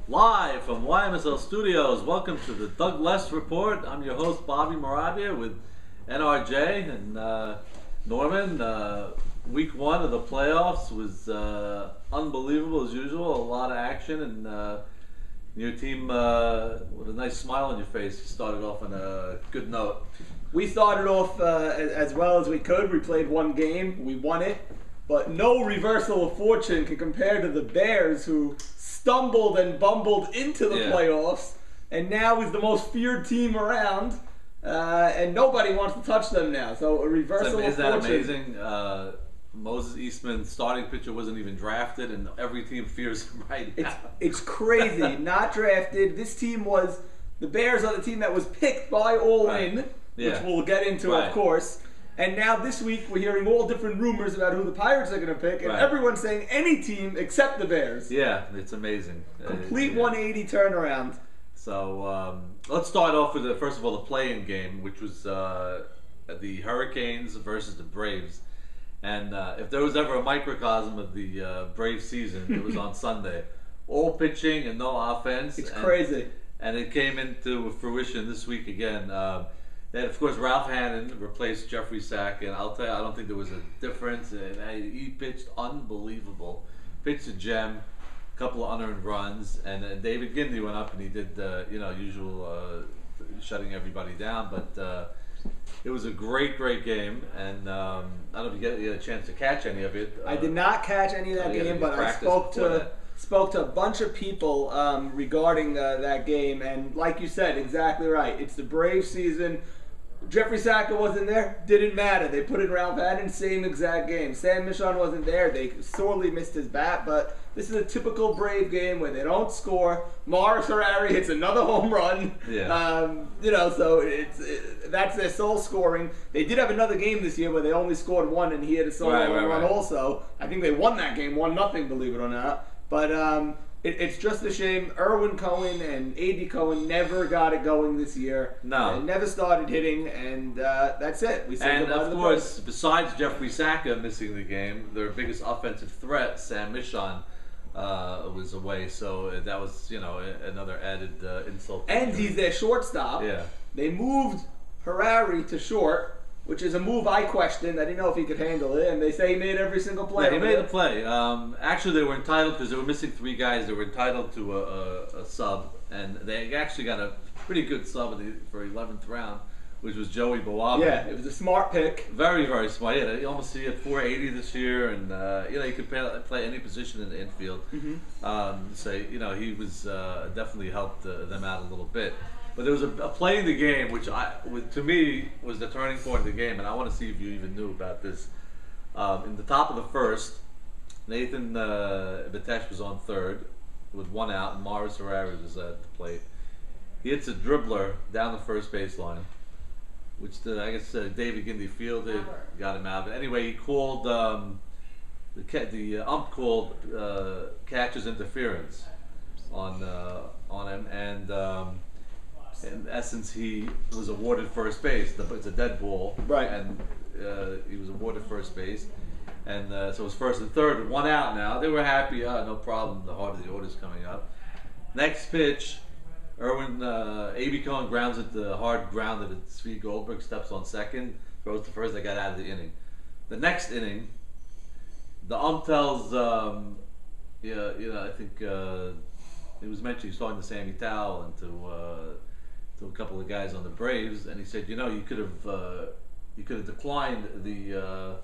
Live from YMSL Studios, welcome to the Doug Less Report. I'm your host, Bobby Morabia, with NRJ and Norman. Week one of the playoffs was unbelievable as usual. A lot of action, and your team, with a nice smile on your face, started off on a good note. We started off as well as we could. We played one game, we won it, but no reversal of fortune can compare to the Bears, who stumbled and bumbled into the playoffs, and now is the most feared team around, and nobody wants to touch them now. So a reversal of fortune. Isn't that amazing? Moses Eastman, starting pitcher, wasn't even drafted, and every team fears him right now. It's crazy. Not drafted. This team was, the Bears are the team that was picked by All In, which we'll get into, of course. And now this week we're hearing all different rumors about who the Pirates are going to pick, and everyone's saying any team except the Bears. Yeah, it's amazing. Complete 180 turnaround. So let's start off with first of all the play-in game, which was the Hurricanes versus the Braves. And if there was ever a microcosm of the Braves season, it was on Sunday. All pitching and no offense. It's crazy. And it came into fruition this week again. Then, of course, Ralph Hannon replaced Jeffrey Sack, and I'll tell you, I don't think there was a difference. He pitched unbelievable. Pitched a gem, a couple of unearned runs, and David Gindey went up and he did the usual shutting everybody down. But it was a great game, and I don't know if you get a chance to catch any of it. I did not catch any of that game, but I spoke to a bunch of people regarding that game, and like you said, exactly right. It's the Braves season. Jeffrey Sacker wasn't there, didn't matter. They put in Ralph Hannon, same exact game. Sam Michon wasn't there. They sorely missed his bat, but this is a typical Brave game where they don't score. Morris Harari hits another home run. So that's their sole scoring. They did have another game this year where they only scored one, and he had a solo home run also. I think they won that game 1-0, believe it or not. But it's just a shame. Erwin Cohen and A.D. Cohen never got it going this year. No. They never started hitting, and that's it. We said and of course, besides Jeffrey Sacker missing the game, their biggest offensive threat, Sam Michon, was away. So that was, another added insult. And he's their shortstop. Yeah. They moved Harari to short, which is a move I questioned. I didn't know if he could handle it, and they say he made every single play. Yeah, he made the play. Actually, they were entitled, because they were missing 3 guys, they were entitled to a sub, and they actually got a pretty good sub for 11th round, which was Joey Bawaba. Yeah, it was a smart pick. Very, very smart. Yeah, he almost had 480 this year, and he could play any position in the infield. He was definitely helped them out a little bit. But there was a play in the game which to me was the turning point of the game, and I want to see if you even knew about this. In the top of the first, Nathan Batesh was on third with 1 out, and Morris Harari was at the plate. He hits a dribbler down the first baseline, which David Gindey fielded, got him out. But anyway, he called the ump called catcher's interference on him, and in essence, he was awarded first base. It's a dead ball, and he was awarded first base, and so it was first and third with 1 out. Now they were happy. No problem. The heart of the order's coming up. Next pitch, A.B. Cohen grounds it, the hard ground at its feet. Goldberg steps on second, throws to first. They got out of the inning. The next inning, the ump tells, I think it was mentioned he's talking to Sammy Towell and to a couple of guys on the Braves, and he said, you could have declined the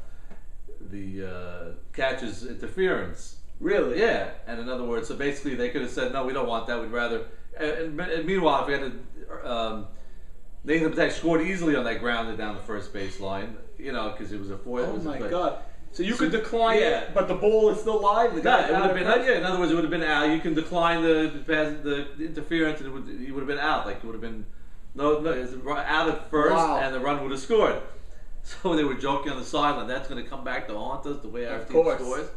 catcher's interference. Really? Yeah. And in other words, so basically they could have said, no, we don't want that. We'd rather. And meanwhile, if we had Nathan Batesh scored easily on that grounded down the first baseline, because it was a 4. Oh my God. So you could decline it, but the ball is still live. It would have been. In other words, it would have been out. You can decline the interference, and he would have been out. Like it would have been no, it was out at first, and the run would have scored. So they were joking on the sideline. That's going to come back to haunt us the way our team scores.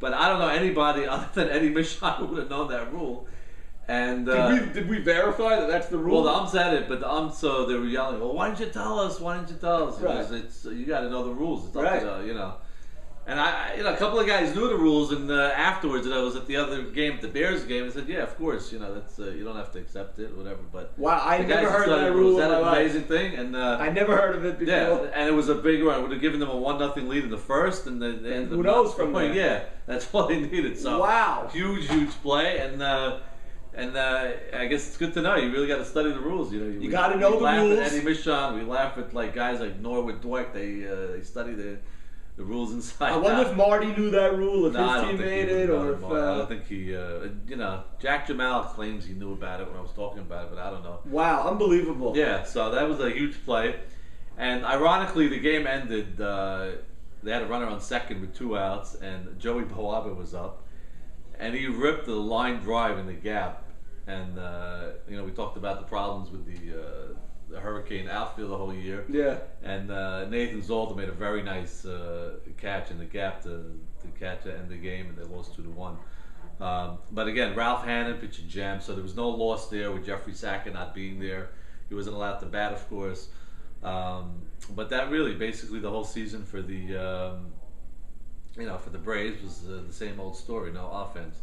But I don't know anybody other than Eddie Michon who would have known that rule. And did we verify that that's the rule? Well, the ump said it, but the ump, so they were yelling, "Well, why didn't you tell us? Why didn't you tell us?" Right. Because you got to know the rules. It's up to, And a couple of guys knew the rules, and afterwards, I was at the other game, the Bears game, and said, "Yeah, of course, that's you don't have to accept it, whatever." But wow, I never heard that rule. Is that an amazing thing? And I never heard of it before. Yeah, and it was a big run. It would have given them a 1-0 lead in the first, and then who knows from there? Yeah, that's all they needed. So wow, huge play, and I guess it's good to know. You really got to study the rules. You got to know the rules. We laugh at Eddie Michon. We laugh at guys like Norwood Dweck. They study the rules inside. I wonder if Marty knew that rule, if his team made it, or if... I don't think he... Jack Jemal claims he knew about it when I was talking about it, but I don't know. Wow, unbelievable. Yeah, so that was a huge play. And ironically, the game ended... they had a runner on second with 2 outs, and Joey Boaba was up. And he ripped the line drive in the gap. And, we talked about the problems with the Hurricane outfield the whole year. Yeah. And Nathan Zolder made a very nice catch in the gap to catch to end the game, and they lost 2-1. But again, Ralph Hannon pitched a gem, so there was no loss there with Jeffrey Sackett not being there. He wasn't allowed to bat, of course. But that really, basically, the whole season for the for the Braves was the same old story, no offense.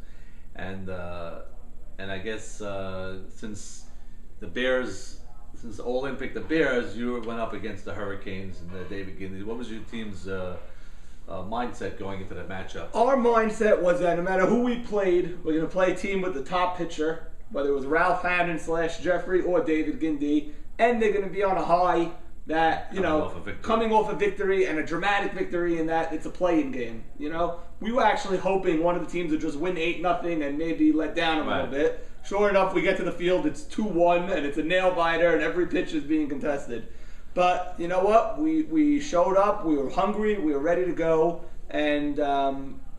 And I guess since the Bears. Since Olin picked the Bears, you went up against the Hurricanes and David Gindy. What was your team's mindset going into that matchup? Our mindset was that no matter who we played, we're going to play a team with the top pitcher, whether it was Ralph Hannon / Jeffrey or David Gindy, and they're going to be on a high that, coming off a victory and a dramatic victory in that it's a play-in game. We were actually hoping one of the teams would just win 8-0 and maybe let down a little bit. Sure enough, we get to the field, it's 2-1, and it's a nail-biter, and every pitch is being contested. But you know what? We showed up, we were hungry, we were ready to go, and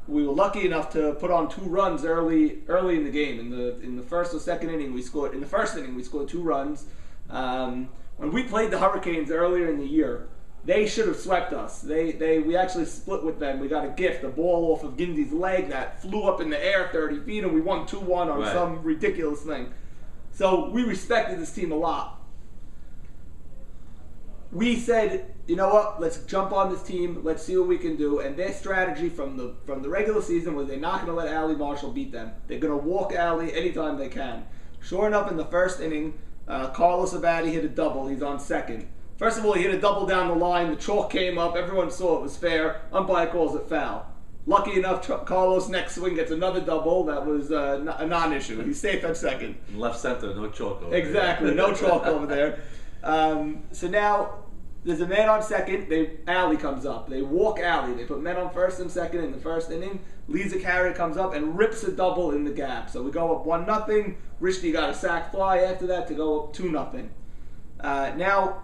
we were lucky enough to put on 2 runs early in the game. In the first or second inning, we scored. In the first inning, we scored 2 runs. When we played the Hurricanes earlier in the year, they should have swept us. We actually split with them. We got a gift, a ball off of Gindy's leg that flew up in the air 30 feet, and we won 2-1 on some ridiculous thing. So we respected this team a lot. We said, you know what, let's jump on this team, let's see what we can do. And their strategy from the regular season was they're not going to let Allie Marshall beat them. They're going to walk Allie anytime they can. Sure enough, in the first inning, Carlos Abadi hit a double. He's on second. First of all, he hit a double down the line. The chalk came up. Everyone saw it was fair. Umpire calls it foul. Lucky enough, Carlos next swing gets another double. That was a non-issue. He's safe at second. Left center, no chalk over there. Exactly, no chalk over there. So now there's a man on second. Allie comes up. They walk Allie. They put men on first and second in the first inning. Lisa Carrier comes up and rips a double in the gap. So we go up 1-0. Rishdi got a sac fly after that to go up 2-0. Now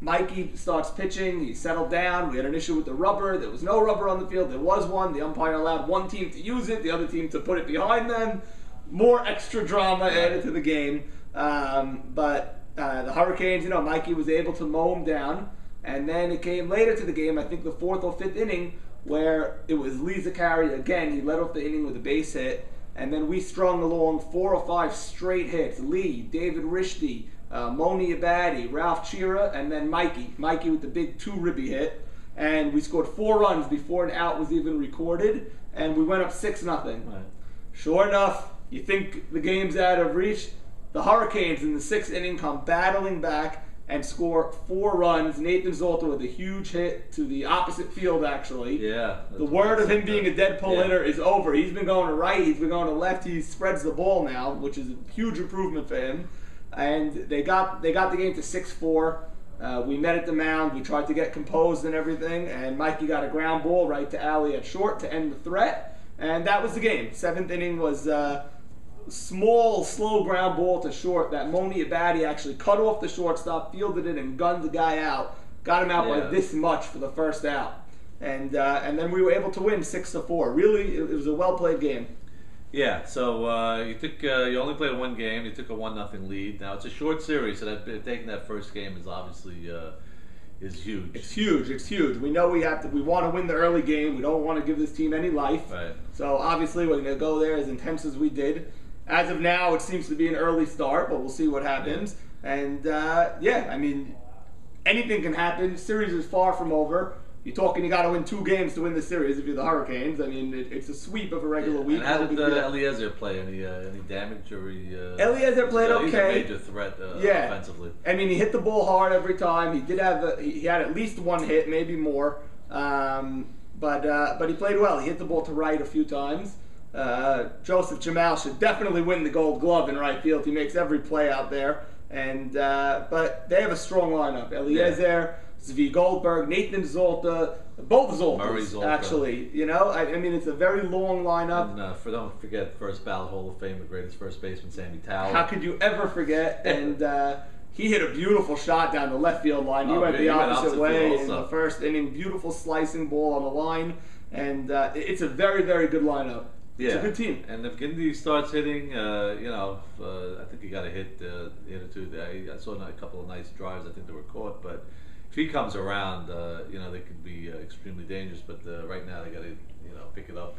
Mikey starts pitching. He settled down. We had an issue with the rubber. There was no rubber on the field. There was one. The umpire allowed one team to use it, the other team to put it behind them. More extra drama added to the game. But the Hurricanes, Mikey was able to mow them down. And then it came later to the game, I think the 4th or 5th inning, where it was Lee Zakari again. He led off the inning with a base hit. And then we strung along 4 or 5 straight hits. Lee, David Rishdi, Moni Abadi, Ralph Chira, and then Mikey. Mikey with the big 2-ribby hit. And we scored 4 runs before an out was even recorded. And we went up 6-0. Right. Sure enough, you think the game's out of reach. The Hurricanes in the 6th inning come battling back and score 4 runs. Nathan Zolter with a huge hit to the opposite field, actually. Yeah. The word of him being a dead pull hitter is over. He's been going to right, he's been going to left. He spreads the ball now, which is a huge improvement for him. And they got the game to 6-4. We met at the mound. We tried to get composed and everything. And Mikey got a ground ball right to Allie at short to end the threat. And that was the game. 7th inning was small, slow ground ball to short that Moni Abadi actually cut off the shortstop, fielded it, and gunned the guy out. Got him out by this much for the first out. And then we were able to win 6-4. Really, it was a well-played game. Yeah, so you only played 1 game. You took a 1-0 lead. Now, it's a short series, so taking that first game is obviously is huge. It's huge. It's huge. We know we want to win the early game. We don't want to give this team any life. Right. So, obviously, we're going to go there as intense as we did. As of now, it seems to be an early start, but we'll see what happens. And, I mean, anything can happen. The series is far from over. you're talking you got to win 2 games to win the series if you're the Hurricanes. I mean, it's a sweep of a regular week. And how did Eliezer play? Any damage or Eliezer played okay. He's a major threat offensively. I mean, he hit the ball hard every time. He did have he had at least 1 hit, maybe more. But he played well. He hit the ball to right a few times. Joseph Jamal should definitely win the Gold Glove in right field. He makes every play out there. And but they have a strong lineup. Eliezer, Zvi Goldberg, Nathan Zolta, both Zoltas, actually. You know, I mean, it's a very long lineup. And don't forget first ballot Hall of Fame, the greatest first baseman, Sammy Tower. How could you ever forget? And he hit a beautiful shot down the left field line. He went the opposite way in the first inning. Beautiful slicing ball on the line. And it's a very, very good lineup. It's a good team. And if Gindi starts hitting, I think he got a hit or two. I saw a couple of nice drives. I think they were caught. But if he comes around, they could be extremely dangerous. But right now they got to, pick it up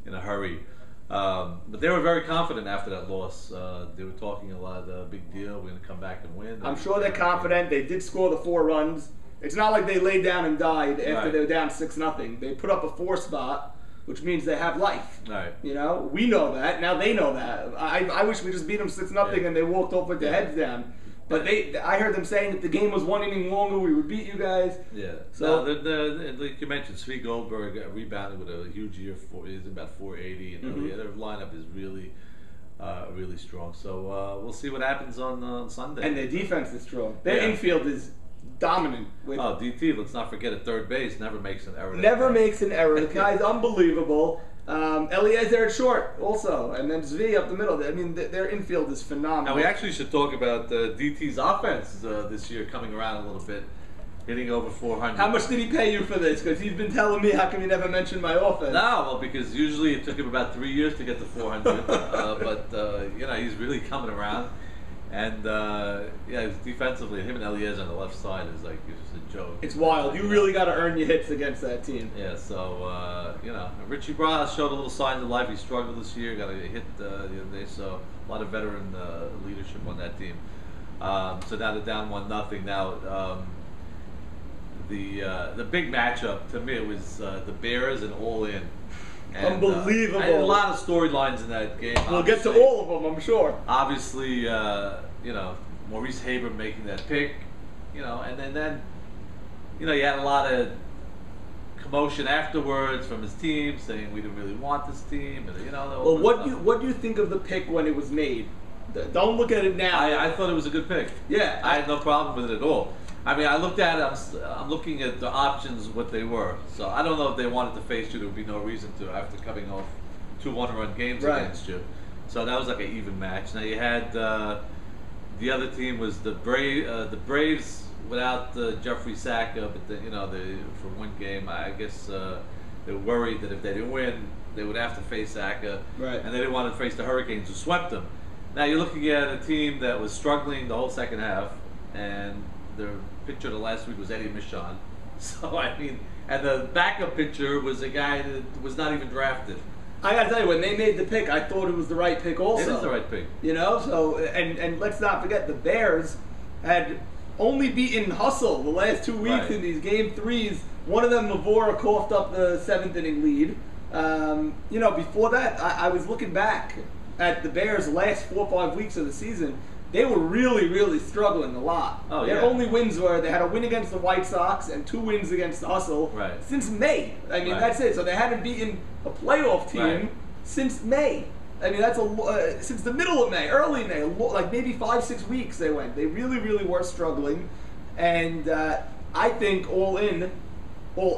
in a hurry. But they were very confident after that loss. They were talking a lot of big deal. We're going to come back and win. I'm sure they're confident. They did score the 4 runs. It's not like they laid down and died after they were down 6-0. They put up a 4 spot. Which means they have life. Right. You know, we know that. Now they know that. I wish we just beat them 6-0 and they walked off with their heads down. But I heard them saying that the game was 1 inning longer, we would beat you guys. Yeah. So like you mentioned, Zvi Goldberg rebounded with a huge year. He's about 480, and their lineup is really, really strong. So we'll see what happens on Sunday. And their defense is strong. Their infield is dominant. DT, let's not forget at third base, never makes an error. Never makes an error. The guy's unbelievable. Eliezer at short also, and then Zvi up the middle. I mean, their infield is phenomenal. Now we actually should talk about DT's offense this year coming around a little bit, hitting over 400. How much did he pay you for this? Because he's been telling me, how come you never mentioned my offense? No, well, because usually it took him about 3 years to get to 400. But he's really coming around. And defensively, him and Eliezer on the left side is like it's a joke. It's wild. You really got to earn your hits against that team. Yeah. So Richie Bras showed a little signs of life. He struggled this year. Got a hit the other day. So a lot of veteran leadership on that team. So now they're down 1-0. Now the big matchup to me it was the Bears and All In. And, unbelievable. A lot of storylines in that game. We'll get to all of them, I'm sure. Obviously, Maurice Haber making that pick, and then you had a lot of commotion afterwards from his team saying we didn't really want this team, and Well, what do you think of the pick when it was made? Don't look at it now. I thought it was a good pick. Yeah, I had no problem with it at all. I mean, I looked at it, I'm looking at the options, what they were. So I don't know if they wanted to face you. There would be no reason to after coming off 2 one-run games against you. So that was like an even match. Now you had the other team was the Braves without Jeffrey Saka, but for 1 game, I guess they were worried that if they didn't win, they would have to face Saka. Right. And they didn't want to face the Hurricanes who swept them. Now you're looking at a team that was struggling the whole second half, and their pitcher the last week was Eddie Michon. So, I mean, and the backup pitcher was a guy that was not even drafted. I gotta tell you, when they made the pick, I thought it was the right pick also. It is the right pick. So, and let's not forget, the Bears had only beaten Hustle the last 2 weeks in these game 3s. One of them, Mavora, coughed up the 7th inning lead. Before that, I was looking back at the Bears' last 4 or 5 weeks of the season. They were really, really struggling a lot. Their only wins were they had a win against the White Sox and 2 wins against Hustle since May. I mean, that's it. So they hadn't beaten a playoff team since May. I mean, that's since the middle of May, early May, like maybe 5-6 weeks they went. They really, really were struggling. And I think All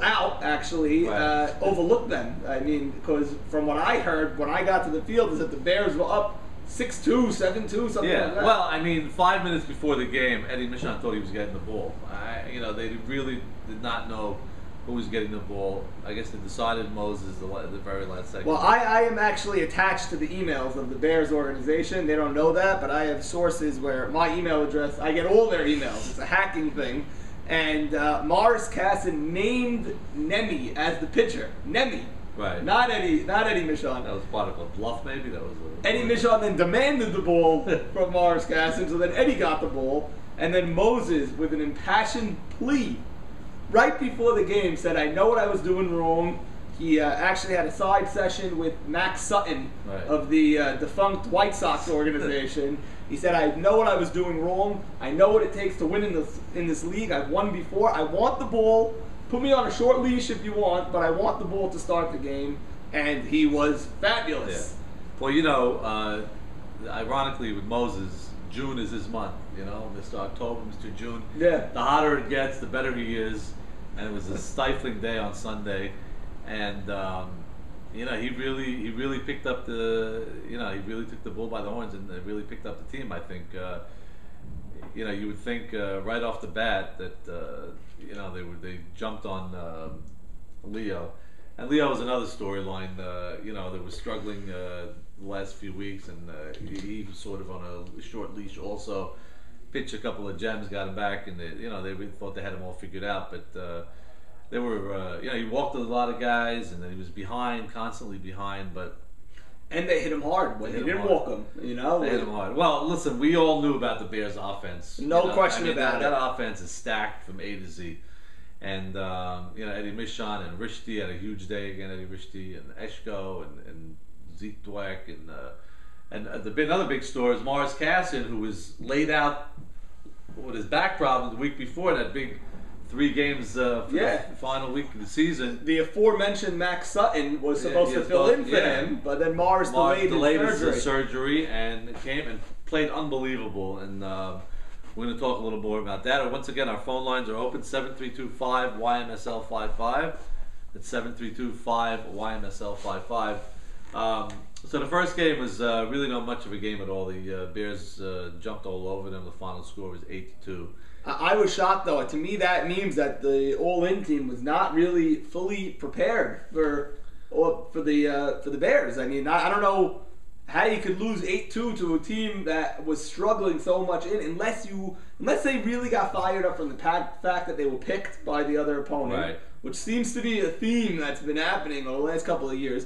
Out actually overlooked them. I mean, because from what I heard when I got to the field is that the Bears were up 6-2, 7-2, something like that. Well, I mean, 5 minutes before the game, Eddie Michon thought he was getting the ball. They really did not know who was getting the ball. I guess they decided Moses the very last second. Well, I am actually attached to the emails of the Bears organization. They don't know that, but I have sources where my email address, I get all their emails. It's a hacking thing. And Morris Casson named Nemi as the pitcher. Nemi. Right. Not Eddie Michon. That was part of a bluff, maybe? Eddie Michon then demanded the ball from Morris Casson, so then Eddie got the ball, and then Moses, with an impassioned plea, right before the game said, I know what I was doing wrong. He actually had a side session with Max Sutton of the defunct White Sox organization. He said, I know what I was doing wrong. I know what it takes to win in this league. I've won before. I want the ball. Put me on a short leash if you want, but I want the ball to start the game. And he was fabulous. Yeah. Well, you know, ironically with Moses, June is his month. You know, Mr. October, Mr. June. Yeah. The hotter it gets, the better he is. And it was a stifling day on Sunday. And you know, he really picked up the, you know, he really took the bull by the horns and really picked up the team. I think, you know, you would think right off the bat that you know, they jumped on Leo, and Leo was another storyline. You know, that was struggling the last few weeks, and he was sort of on a short leash also. Pitched a couple of gems, got him back, and they, you know, they really thought they had him all figured out, but. They were, you know, he walked with a lot of guys, and then he was behind, constantly behind, and they hit him hard when they didn't walk him, you know? They hit him hard. Well, listen, we all knew about the Bears' offense. No question about it. That offense is stacked from A to Z. And, you know, Eddie Michon and Rishti had a huge day again, Eddie Rishti, and Eshko, and Zeke Dweck, and another big story is Morris Cassian, who was laid out with his back problem the week before, that big 3 games for the final week of the season. The aforementioned Max Sutton was supposed to fill in for him, but then Morris delayed his surgery and came and played unbelievable. And we're going to talk a little more about that. Once again, our phone lines are open, 732-5-YMSL-55. That's 732-5-YMSL-55. So the first game was really not much of a game at all. The Bears jumped all over them. The final score was 8-2. I was shocked, though. To me, that means that the all-in team was not really fully prepared for the Bears. I mean, I don't know how you could lose 8-2 to a team that was struggling so much unless they really got fired up from the fact that they were picked by the other opponent, which seems to be a theme that's been happening over the last couple of years,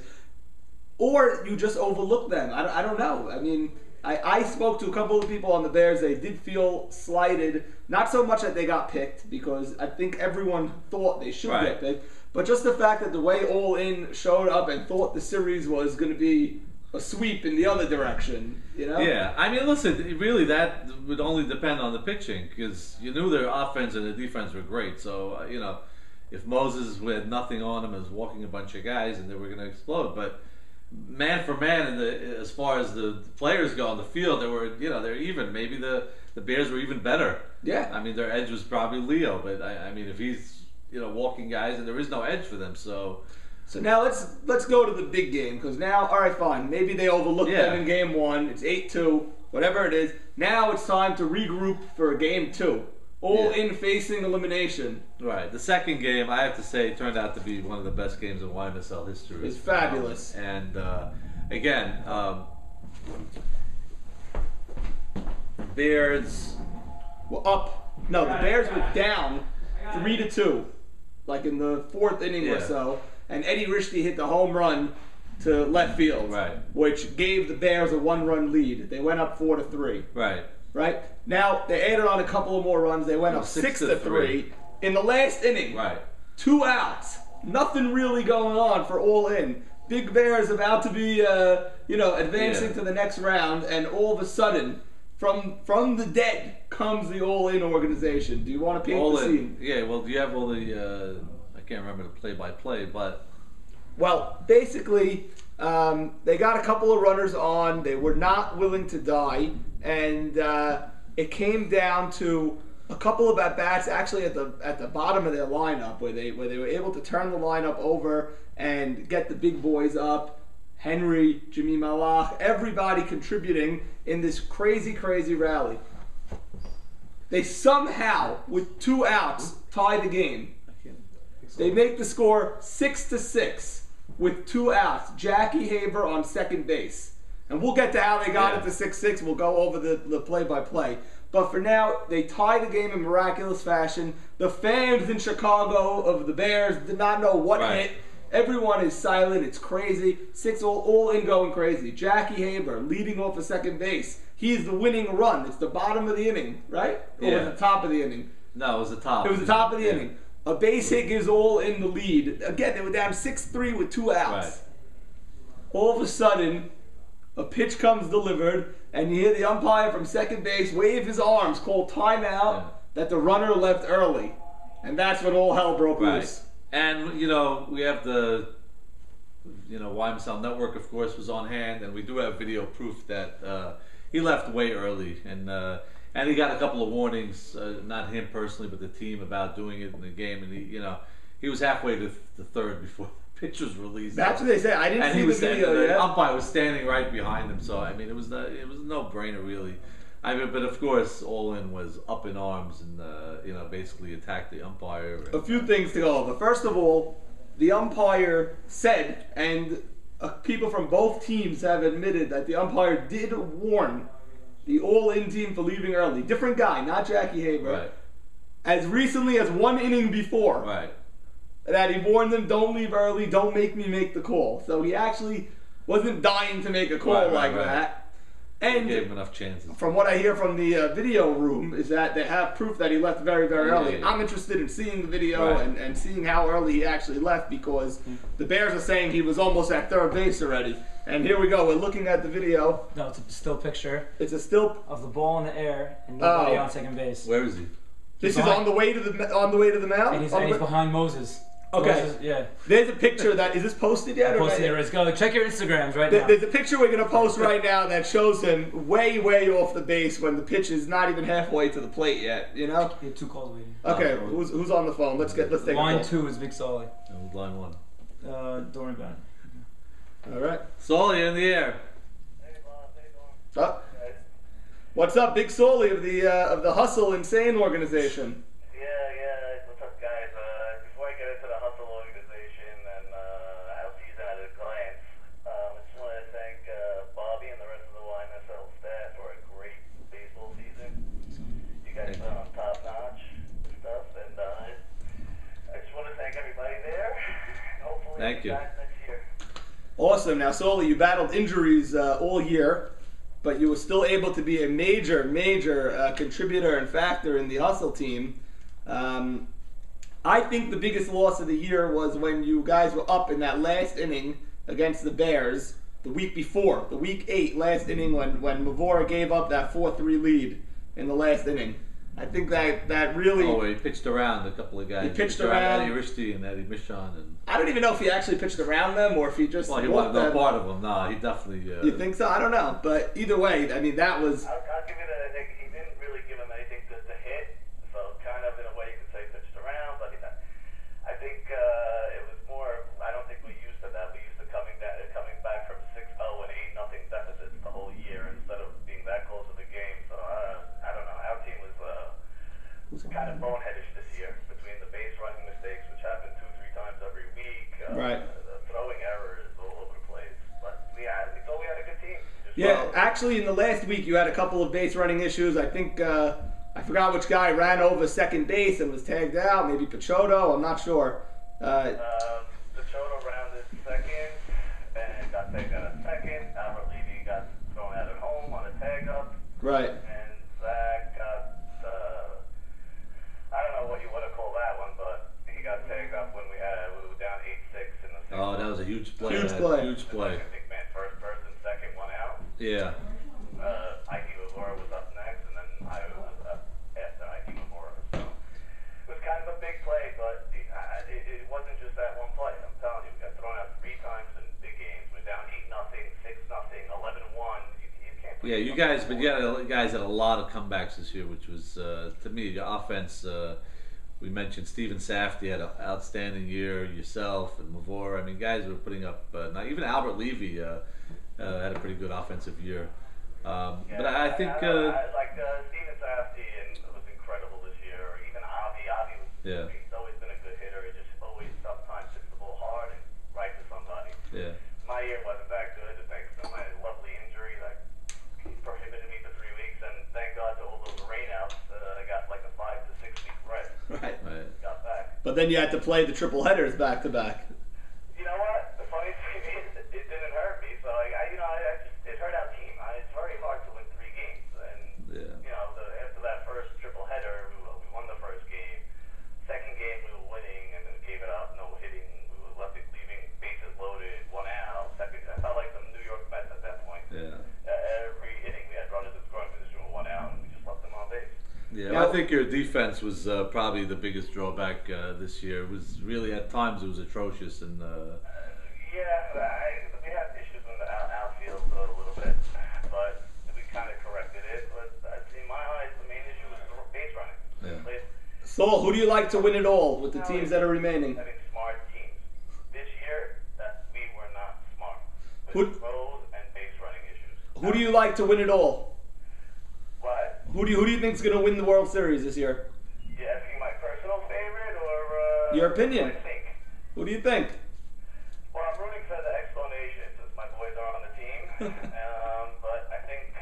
or you just overlook them. I don't know. I mean, I spoke to a couple of people on the Bears. They did feel slighted. Not so much that they got picked, because I think everyone thought they should get picked, but just the fact that the way All In showed up and thought the series was going to be a sweep in the other direction, you know? Yeah, I mean, listen, really that would only depend on the pitching, because you knew their offense and their defense were great. So, you know, if Moses had nothing on him and was walking a bunch of guys, and they were going to explode. But man for man, as far as the players go on the field, they're even. Maybe the Bears were even better. Yeah. I mean, their edge was probably Leo, but I mean, if he's, you know, walking guys, and there is no edge for them, so now let's go to the big game, because now, all right, fine, maybe they overlooked them in game 1. It's 8-2, whatever it is. Now it's time to regroup for game 2. All in facing elimination. Right. The second game, I have to say, turned out to be one of the best games in YMSL history. It's fabulous. And again, Bears were up. No, the Bears were down 3-2, like in the 4th inning or so. And Eddie Rishti hit the home run to left field, which gave the Bears a 1-run lead. They went up 4-3. Right? Now, they added on a couple of more runs. They went up 6-3 in the last inning. 2 outs. Nothing really going on for All In. Big Bears about to be, advancing to the next round, and all of a sudden, from the dead comes the All In organization. Do you want to paint the scene? Yeah. Well, do you have all the? I can't remember the play-by-play, but basically, they got a couple of runners on. They were not willing to die. And it came down to a couple of at-bats actually at the bottom of their lineup where they were able to turn the lineup over and get the big boys up. Henry, Jimmy Malach, everybody contributing in this crazy, crazy rally. They somehow, with 2 outs, tie the game. They make the score 6-6 with 2 outs. Jackie Haber on second base. And we'll get to how they got it to 6-6. We'll go over the play-by-play. But for now, they tie the game in miraculous fashion. The fans in Chicago of the Bears did not know what hit. Everyone is silent. It's crazy. 6 all in going crazy. Jackie Haber leading off of second base. He's the winning run. It's the bottom of the inning, right? Or was it the top of the inning? No, it was the top. It was the top of the inning. A base hit gives All In the lead. Again, they were down 6-3 with 2 outs. Right. All of a sudden, a pitch comes delivered, and you hear the umpire from second base wave his arms, call timeout, that the runner left early. And that's when all hell broke loose. And, you know, we have the, you know, YMSL Network, of course, was on hand, and we do have video proof that he left way early. And he got a couple of warnings, not him personally, but the team, about doing it in the game. And, he was halfway to the third before the pitch was released. That's what they say. I didn't see the video yet. The umpire was standing right behind him, so, I mean, it was a no-brainer, really. I mean, but of course, All In was up in arms and, basically attacked the umpire. A few things to go over. First of all, the umpire said, and people from both teams have admitted, that the umpire did warn the All In team for leaving early. Different guy, not Jackie Haber. Right. As recently as 1 inning before. Right. That he warned them, don't leave early, don't make me make the call. So he actually wasn't dying to make a call that. And he gave him enough chances. From what I hear from the video room is that they have proof that he left very, very early. Yeah. I'm interested in seeing the video and seeing how early he actually left, because the Bears are saying he was almost at third base already. And here we go. We're looking at the video. No, it's a still picture. It's a still of the ball in the air and nobody on second base. Where is he? This is on the way to the mound. And he's behind Moses. Okay. Moses, yeah. There's a picture is this posted yet? Posted it. Let's go. Check your Instagrams right now. There's a picture we're gonna post right now that shows him way off the base when the pitch is not even halfway to the plate yet. You know. He had 2 calls waiting. Okay. Who's on the phone? Let's take line a call. 2 is Big Solly. Line 1. Don't worry about it. All right. Solly in the air. Hey, Bob. How you doing? What's up, Big Solly of the Hustle Insane organization? Yeah. What's up, guys? Before I get into the Hustle organization and how season at a glance, I just want to thank Bobby and the rest of the YMSL staff for a great baseball season. You guys are on top notch stuff, and I just want to thank everybody there. Hopefully, thank you. Back next year. Awesome. Now, Solly, you battled injuries all year, but you were still able to be a major contributor and factor in the Hustle team. I think the biggest loss of the year was when you guys were up in that last inning against the Bears the week before, the week 8 last inning when Mavora gave up that 4-3 lead in the last inning. I think that really... Oh, he pitched around a couple of guys. He pitched around Eddie Rishti and Eddie Michon. And I don't even know if he actually pitched around them or if he just... Well, he wasn't no part of them. No, he definitely... You think so? I don't know. But either way, I mean, that was... I'll give you that. I think he didn't really give him anything to hit, so kind of in a way you could say pitched around, but I think it was more, I don't think we used to that. We used to coming back from 6-0 and 8-0 deficits the whole year instead of being that close to the game. So I don't know. Our team was kind of boneheadish this year between the base running mistakes, which happen 2-3 times every week, the throwing errors all over the place. But we thought we had a good team. Actually, in the last week, you had a couple of base running issues. I think, I forgot which guy ran over second base and was tagged out. Maybe Picciotto, I'm not sure. Picciotto rounded second and got tagged out at second. Albert Levy got thrown out at home on a tag up. Right. And Zach got, I don't know what you want to call that one, but he got tagged up when we were down 8-6 in the sixth. Oh, that was a huge play. Huge play. I think, man, first person, second one out. Yeah. Ike Mavora was up next, and then I was up after Ike Mavora. So it was kind of a big play, but it wasn't just that one play. I'm telling you, we got thrown out 3 times in big games. We're down 8-0, 6-0, 11-1. You can't. Yeah, you guys had a lot of comebacks this year, which was to me your offense. We mentioned Steven Safdie had an outstanding year. Yourself and Mavora. I mean, guys were putting up. Not even Albert Levy had a pretty good offensive year. But I think Steven Safdie was incredible this year. Or even Avi. Avi was. Yeah. He's always been a good hitter. He just always sometimes hits the ball hard and right to somebody. Yeah. My year wasn't that good thanks to my lovely injury that prohibited me for 3 weeks, and thank God to all those rainouts, I got like a 5 to 6 week rest. Right. Got back. But then you had to play the triple headers back to back. You know what? The funny thing is, it didn't hurt me. So it hurt our team. It's very hard to win 3 games, and after that first triple header, we won the first game. Second game we were winning. Yeah, Now, I think your defense was probably the biggest drawback this year. It was really, at times, it was atrocious. And we had issues in the outfield a little bit, but we kind of corrected it. But in my eyes, the main issue was base running. Yeah. Saul, who do you like to win it all with the teams that are remaining? Having smart teams. This year, we were not smart. With throws and base running issues. Who do you like to win it all? What? Who do you think is going to win the World Series this year? You asking my personal favorite or Your opinion. what I think? Who do you think? Well, I'm rooting for the explanation since my boys are on the team. But I think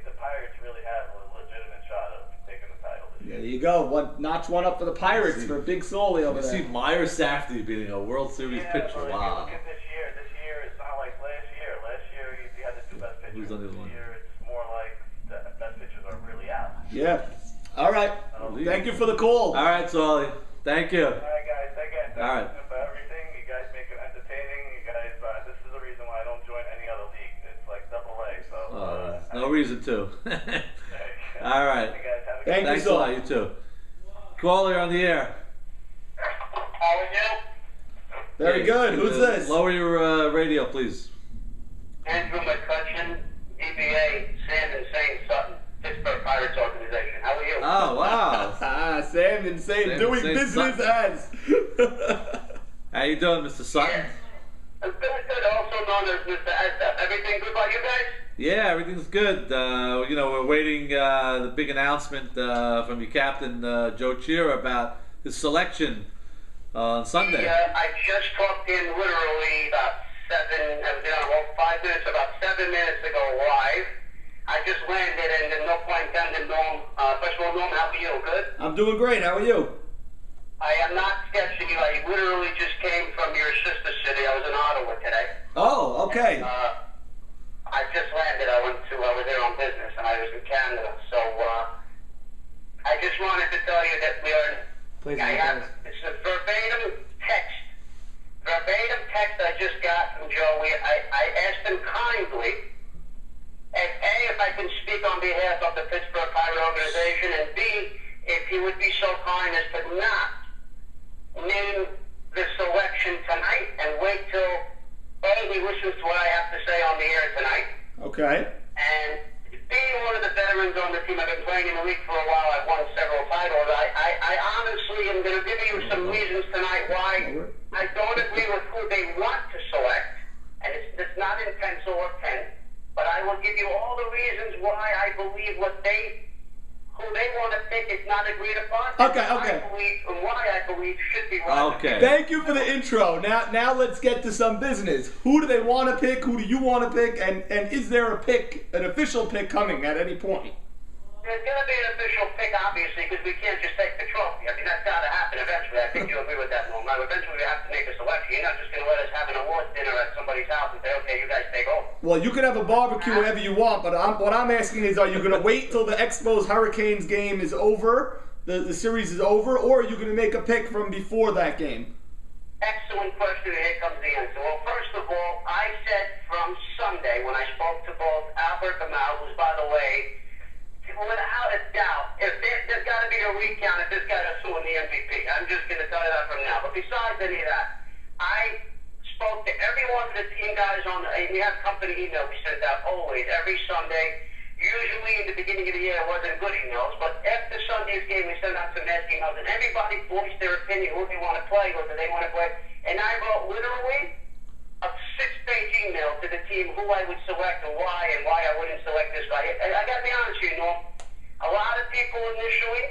the Pirates really have a legitimate shot of taking the title this year. There you go. Notch one up for the Pirates for Big Sully over you see there. Myers Safdie being a World Series pitcher. But Wow. If you look at this year it's not like last year. Last year you had the two best pitchers. Who's on the other This one? year it's more like the best pitchers are really out. Yeah. All right. Thank you for the call. All right, Solly. Thank you. All right, guys. Again, All right. thank you for everything. You guys make it entertaining. You guys, this is the reason why I don't join any other league. It's like AA. So. No reason to. All right. You guys have a Thank you, Thanks a Saul. lot. You too. Caller on the air. How are you? Very good. Who's this? Lower your radio, please. Andrew McCutcheon, DBA, Sam and St. Sutton, Pittsburgh Pirates organization. How are you? Oh, wow. Sam Insane Sam doing Insane business Sutton. as. How you doing, Mr. Sutton? I'm good, also known as Mr. Asdap. Everything good about you guys? Yeah, everything's good. We're waiting the big announcement from your captain, Joe Chira, about his selection on Sunday. I just talked in literally about 5 minutes, about 7 minutes ago live. I just landed and no point intended, Norm. First of all, Norm, how are you? Good? I'm doing great. How are you? I am not sketching you. I literally just came from your sister city. I was in Ottawa today. Oh, okay. I just landed. I was there on business, and I was in Canada. So I just wanted to tell you that we are. It's a verbatim text I just got from Joe. I asked him kindly, if I can speak on behalf of the Pittsburgh Pirate organization, and B, if he would be so kind as to not name the selection tonight and wait till he listens to what I have to say on the air tonight. Okay. And being one of the veterans on the team, I've been playing in the league for a while. I've won several titles. I honestly am going to give you some reasons tonight why I don't agree with who they want to select. And it's not in pencil or pen, but I will give you all the reasons why I believe who they want to pick is not agreed upon. Okay. And why I believe should be right. Okay. Thank you for the intro. Now let's get to some business. Who do they want to pick? Who do you want to pick? And is there an official pick coming at any point? There's going to be an official pick, obviously, because we can't just take the trophy. I mean, that's got to happen eventually. I think you agree with that, Norm. Eventually, we have to make a selection. You're not just going to let us have an awards dinner at somebody's house and say, okay, you guys take over. Well, you can have a barbecue whenever you want, but what I'm asking is, are you going to wait till the Expos Hurricanes game is over, the series is over, or are you going to make a pick from before that game? Excellent question, and here comes the answer. Well, first of all, I said from Sunday when I spoke to both Albert Gamal, who's, by the way, without a doubt, if there's got to be a recount if this guy is suing the MVP. I'm just going to tell you that from now. But besides any of that, I spoke to every one of the team guys we have company email we send out always, every Sunday. Usually in the beginning of the year it wasn't good emails, but after Sunday's game we send out some mass emails, and everybody voiced their opinion, who they want to play, who they want to play. And I wrote literally a 6-page email to the team who I would select and why I wouldn't select this guy. I got to be honest with you, Norm. A lot of people initially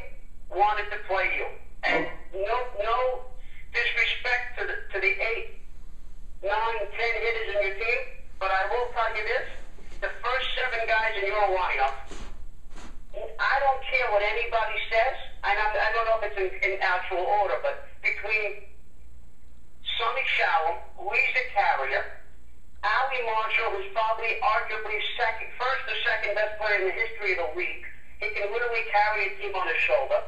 wanted to play you, and no disrespect to the 8, 9, 10 hitters in your team, but I will tell you this: the first 7 guys in your lineup, I don't care what anybody says, and I don't know if it's in actual order, but between Sonny Shalom, Lisa Carrier, Ali Marshall, who's probably arguably first or second best player in the history of the league. He can literally carry a team on his shoulder.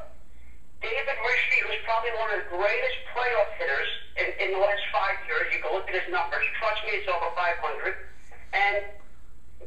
David Rishby, who's probably one of the greatest playoff hitters in the last 5 years. You can look at his numbers. Trust me, it's over 500. And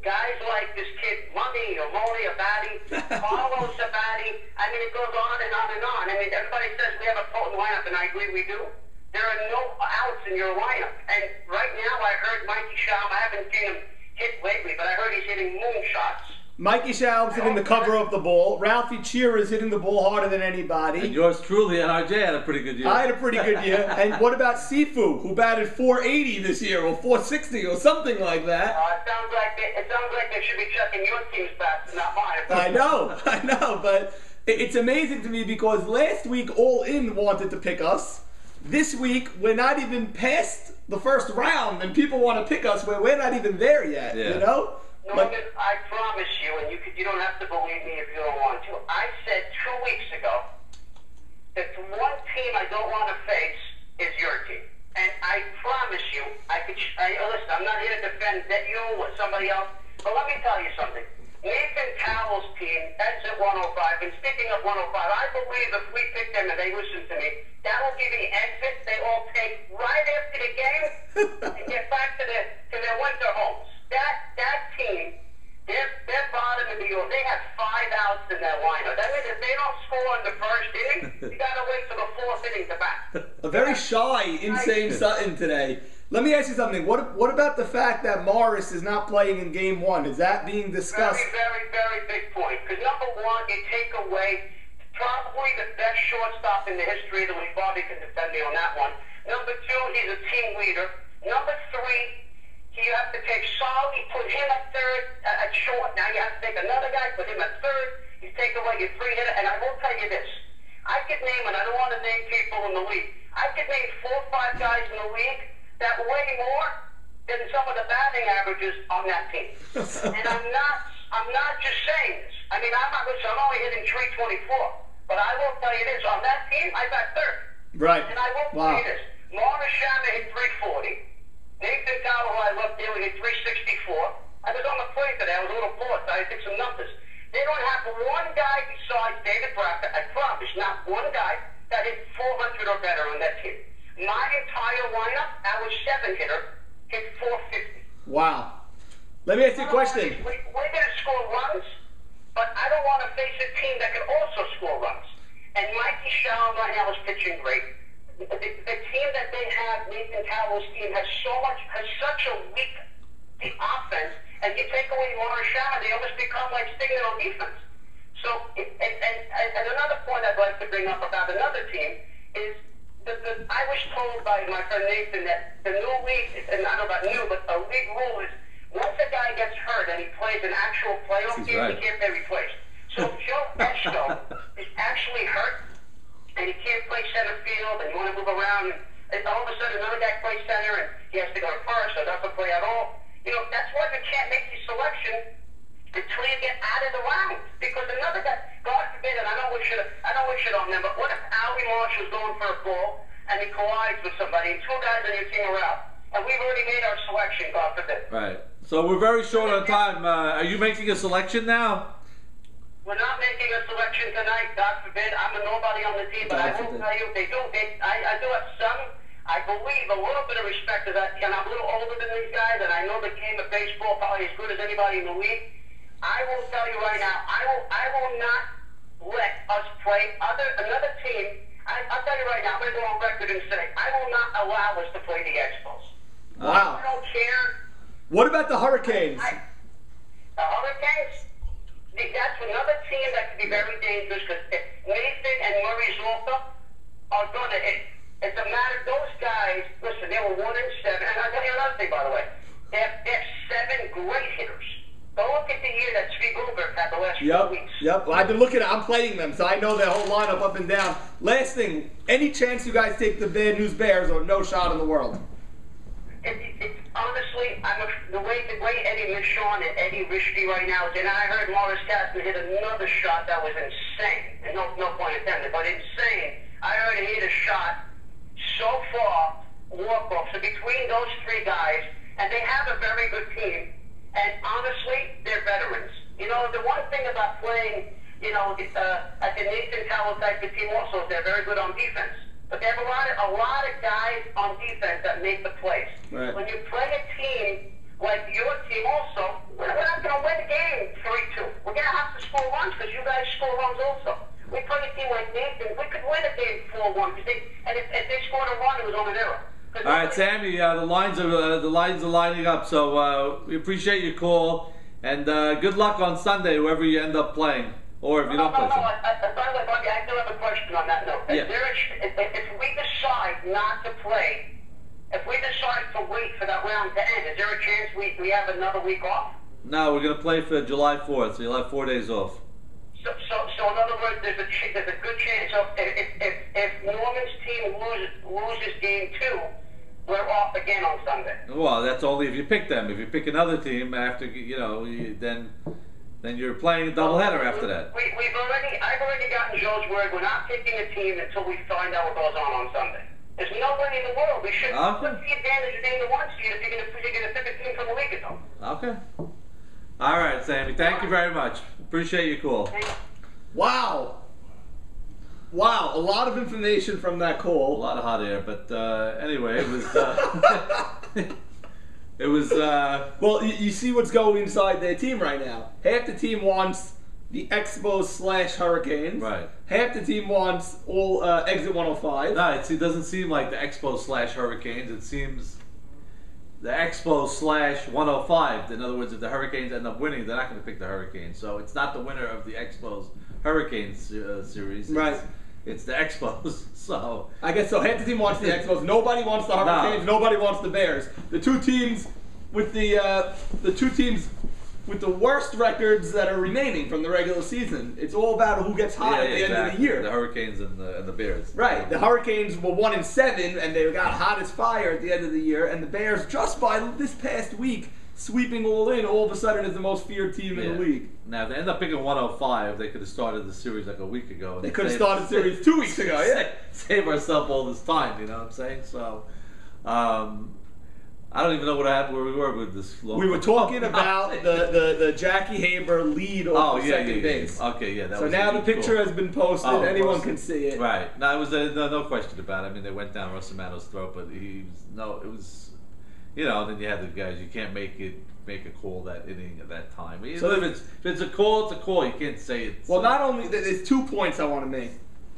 guys like this kid, Monty Money or Moli Abadi, Carlos Abadi. I mean, it goes on and on and on. I mean, everybody says we have a potent lineup, and I agree we do. There are no outs in your lineup. And right now, I heard Mikey Schaum. I haven't seen him hit lately, but I heard he's hitting moonshots. Mikey Schaum's hitting the cover of the ball. Ralphie Cheer is hitting the ball harder than anybody. And yours truly, NRJ, had a pretty good year. I had a pretty good year. And what about Sifu, who batted 480 this year, or 460, or something like that? It sounds like they should be checking your team's bats, not mine. I know, but it's amazing to me because last week All In wanted to pick us. This week we're not even past the first round, and people want to pick us where we're not even there yet. Yeah. You know? Norman, I promise you, and you don't have to believe me if you don't want to. I said 2 weeks ago that the one team I don't want to face is your team. And I promise you, listen, I'm not here to defend that you or somebody else, but let me tell you something. Nathan Cowell's team, that's at 105, and speaking of 105, I believe if we pick them and they listen to me, that will be the exit they all take right after the game and get back to their winter homes. That team, they're bottom of the order. They have 5 outs in their lineup. That means if they don't score in the first inning, you got to wait till the 4th inning to bat. A very shy, insane Sutton today. Let me ask you something. What about the fact that Morris is not playing in Game 1? Is that being discussed? Very, very big point. Because number one, you take away probably the best shortstop in the history of the league. Bobby can defend me on that one. Number two, he's a team leader. Number three, you have to take Saul, you put him at third, at short. Now you have to take another guy, put him at third. You take away your 3-hitter. And I will tell you this. I could name, and I don't want to name people in the league, I could name 4 or 5 guys in the league that weigh more than some of the batting averages on that team. And I'm not just saying this. I mean, I'm only hitting 324. But I will tell you this, on that team, I bat third. Right. And I will tell you this. Marvin Shamma hit 340. Nathan Cowell, who I love dealing, hit 364. I was on the plane today. I was a little bored, so I did some numbers. They don't have one guy besides David Bracker, I promise, not one guy that hit 400 or better on that team. My entire lineup, our 7-hitter, hit 450. Wow. Let me ask you a question. We're going to score runs, but I don't want to face a team that can also score runs. And Mikey Schaum right now is pitching great. The team that they have, Nathan Cowell's team, has such a weak offense, and you take away Morris Schaum, they almost become like stinging on defense. So, and another point I'd like to bring up about another team is I was told by my friend Nathan that the new league, and I don't know about new, but a league rule is once a guy gets hurt and he plays an actual playoff game, he can't be replaced. So Joe Eschko is actually hurt, and he can't play center field, and you want to move around, and all of a sudden another guy plays center, and he has to go to first, or doesn't play at all. You know, that's why you can't make your selection until you get out of the round. Because another guy, God forbid, and I don't wish it on them, but what if Howie Marshall's going for a ball, and he collides with somebody, and 2 guys on your team are out, and we've already made our selection, God forbid. Right. So we're very short on time. Are you making a selection now? We're not making a selection tonight, God forbid. I'm a nobody on the team, but I will tell you, I do have some, I believe, a little bit of respect to that, and I'm a little older than these guys, and I know the game of baseball probably as good as anybody in the league. I will tell you right now, I will not let us play another team. I'll tell you right now, I'm going to go on record and say, I will not allow us to play the Expos. Wow. I don't care. What about the Hurricanes? The Hurricanes? That's another team that could be very dangerous because Nathan and Murray Zolta are going to hit. It's a matter, those guys, listen, they were 1-7. And I'll tell you another thing, by the way. They have 7 great hitters. Go look at the year that Steve Goldberg had the last 4 weeks. Yep. Well, I've been looking at I'm playing them, so I know their whole lineup up and down. Last thing, any chance you guys take the Bad News Bears or no shot in the world? Honestly, the way Eddie Michon and Eddie Risky right now is, and I heard Morris Castner hit another shot that was insane. And no point intended, but insane. I heard he hit a shot so far, walk-off. So between those 3 guys, and they have a very good team, and honestly, they're veterans. You know, the one thing about playing, at the Nathan Cowell type of team also is they're very good on defense. But they have a lot of guys on defense that make the plays. Right. When you play a team like your team also, we're not going to win the game 3-2. we're going to have to score runs because you guys score runs also. We play a team like Nathan, we could win if they had 4-1. And if they scored a run, it was on an error. All right, Sammy, the lines are lining up, so we appreciate your call, and good luck on Sunday, whoever you end up playing, or if you don't play. By the way, Bobby, I do have a question on that note. Yeah. If we decide not to play, if we decide to wait for that round to end, is there a chance we have another week off? No, we're going to play for July 4th, so you'll have 4 days off. So in other words, there's a good chance of if Norman's team loses game 2, we're off again on Sunday. Well, that's only if you pick them. If you pick another team after, then you're playing a doubleheader after that. I've already gotten Joe's word. We're not picking a team until we find out what goes on Sunday. There's nobody in the world. We should put the advantage of being the 1 seed if you're going to pick a team from a week ago. Okay. All right, Sammy. Thank you very much. Appreciate your call. Wow. Wow, a lot of information from that call. A lot of hot air, but anyway, it was. It was. Well, you see what's going inside their team right now. Half the team wants the Expos / Hurricanes. Right. Half the team wants all Exit 105. No, it doesn't seem like the Expos / Hurricanes. It seems the Expos / 105. In other words, if the Hurricanes end up winning, they're not going to pick the Hurricanes. So it's not the winner of the Expos Hurricanes series. Right. It's the Expos, so... I guess so. Half the team wants the Expos. Nobody wants the Hurricanes. No. Nobody wants the Bears. The two teams with the worst records that are remaining from the regular season. It's all about who gets hot at the end of the year. The Hurricanes and the Bears. Right. The Hurricanes were 1-7, and they got hot as fire at the end of the year. And the Bears, just by this past week, sweeping all of a sudden is the most feared team in the league. Now, if they end up picking 105, they could have started the series like a week ago. They could have started the series 2 weeks ago, yeah. Save ourselves all this time, you know what I'm saying? So, I don't even know what happened where we were with this. We were talking about the Jackie Haber lead on second base. Okay, yeah. That so was now the picture has been posted. Anyone can see it. Right. No, it was no question about it. I mean, they went down Russamano's throat, but it was, then you had the guys. You can't make a call that inning at that time. So if it's a call, it's a call. You can't say it's... Well, not only... There's 2 points I want to make.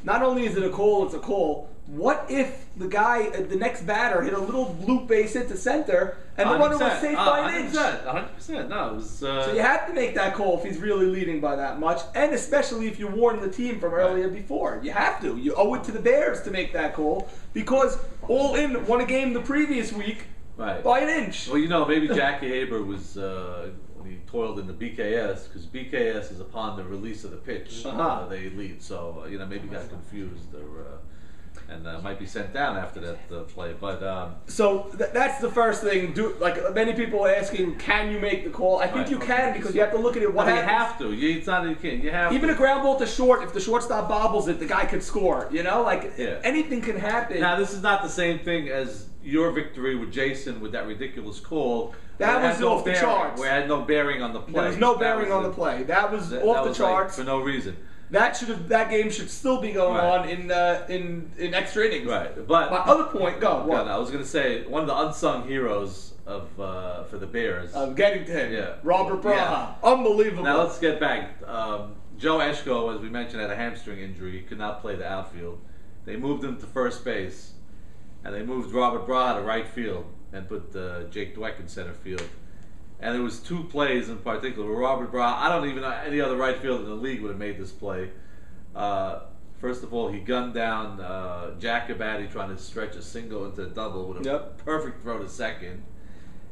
Not only is it a call, it's a call. What if the guy, the next batter, hit a little loop base hit to center, and the runner was safe by an inch? 100%. No, it was... So you have to make that call if he's really leading by that much, and especially if you warned the team from earlier before. You have to. You owe it to the Bears to make that call, because All In won a game the previous week, right, by an inch. Well, maybe Jackie Haber was when he toiled in the BKS, because BKS is upon the release of the pitch they lead. So maybe got confused and might be sent down after that play. But so that's the first thing. Many people are asking, can you make the call? I think you can, because you have to look at it. You have to. It's not you can't. You have even a ground ball to short. If the shortstop bobbles it, the guy could score. Anything can happen. Now this is not the same thing as your victory with Jason with that ridiculous call. That was off the charts. Where it had no bearing on the play. There was no bearing on the play. That was off the charts for no reason. That game should still be going on in extra innings. Right, but my other point, what? I was going to say one of the unsung heroes of for the Bears. I'm getting to him. Robert Braha, unbelievable. Now let's get back. Joe Eshko, as we mentioned, had a hamstring injury. He could not play the outfield. They moved him to first base, and they moved Robert Braha to right field and put Jake Dweck in center field. And there was 2 plays in particular where Robert Braha, I don't even know any other right fielder in the league would have made this play. First of all, he gunned down Jack Abadie trying to stretch a single into a double with a perfect throw to second.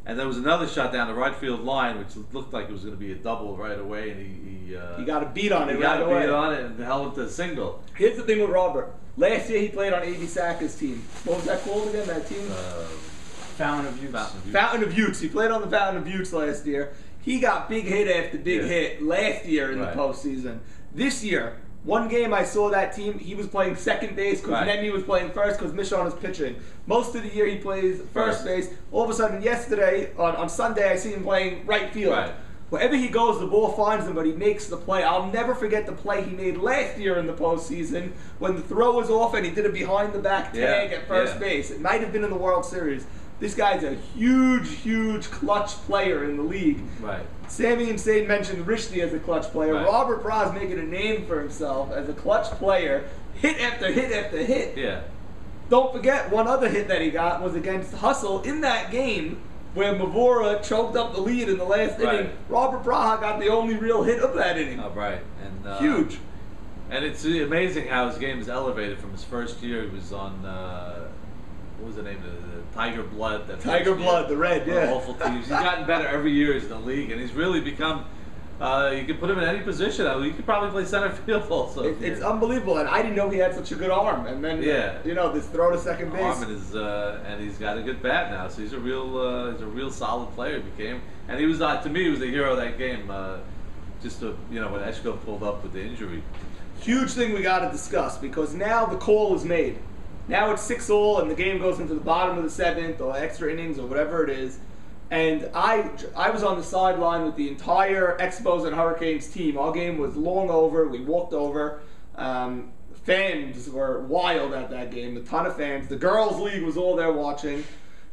And there was another shot down the right field line, which looked like it was going to be a double right away, and he got a beat on it. He got a beat on it and held it to a single. Here's the thing with Robert. Last year he played on A.B. Sacker's team. What was that called again? That team? Fountain of Youth. Fountain of Youth. He played on the Fountain of Youth last year. He got big hit after big hit last year in the postseason. This year, one game I saw that team, he was playing second base because Nemi was playing first because Michon was pitching. Most of the year he plays first base. All of a sudden yesterday, on Sunday, I see him playing right field. Right. Wherever he goes, the ball finds him, but he makes the play. I'll never forget the play he made last year in the postseason when the throw was off and he did a behind-the-back tag at first base. It might have been in the World Series. This guy's a huge clutch player in the league. Right. Sammy and Sade mentioned Rishdi as a clutch player. Right. Robert Bra's making a name for himself as a clutch player, hit after hit after hit. Yeah. Don't forget, one other hit that he got was against Hustle in that game where Mavora choked up the lead in the last inning. Robert Braha got the only real hit of that inning. Oh, right. And huge. And it's amazing how his game is elevated from his first year. He was on, what was the name of the Tiger Blood? Tiger Blood, the red, yeah. Awful teams. He's gotten better every year he's in the league, and he's really become, you can put him in any position. He could probably play center field also. It's unbelievable, and I didn't know he had such a good arm. And then, this throw to second base. Arm and he's got a good bat now, so he's a real solid player. He became, and he was to me, he was the hero of that game. Just when Eshko pulled up with the injury. Huge thing we got to discuss, because now the call is made. Now it's 6-all, and the game goes into the bottom of the seventh, or extra innings, or whatever it is. And I was on the sideline with the entire Expos and Hurricanes team. Our game was long over. We walked over. Fans were wild at that game. A ton of fans. The girls' league was all there watching.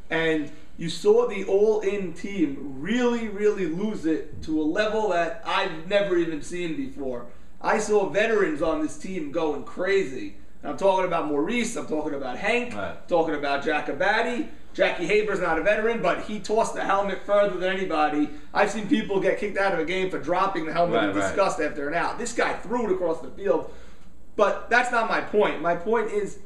And you saw the all-in team really lose it to a level that I've never even seen before. I saw veterans on this team going crazy. I'm talking about Maurice, I'm talking about Hank, talking about Jacobatti. Jackie Haber's not a veteran, but he tossed the helmet further than anybody. I've seen people get kicked out of a game for dropping the helmet in disgust after an out. This guy threw it across the field. But that's not my point. My point is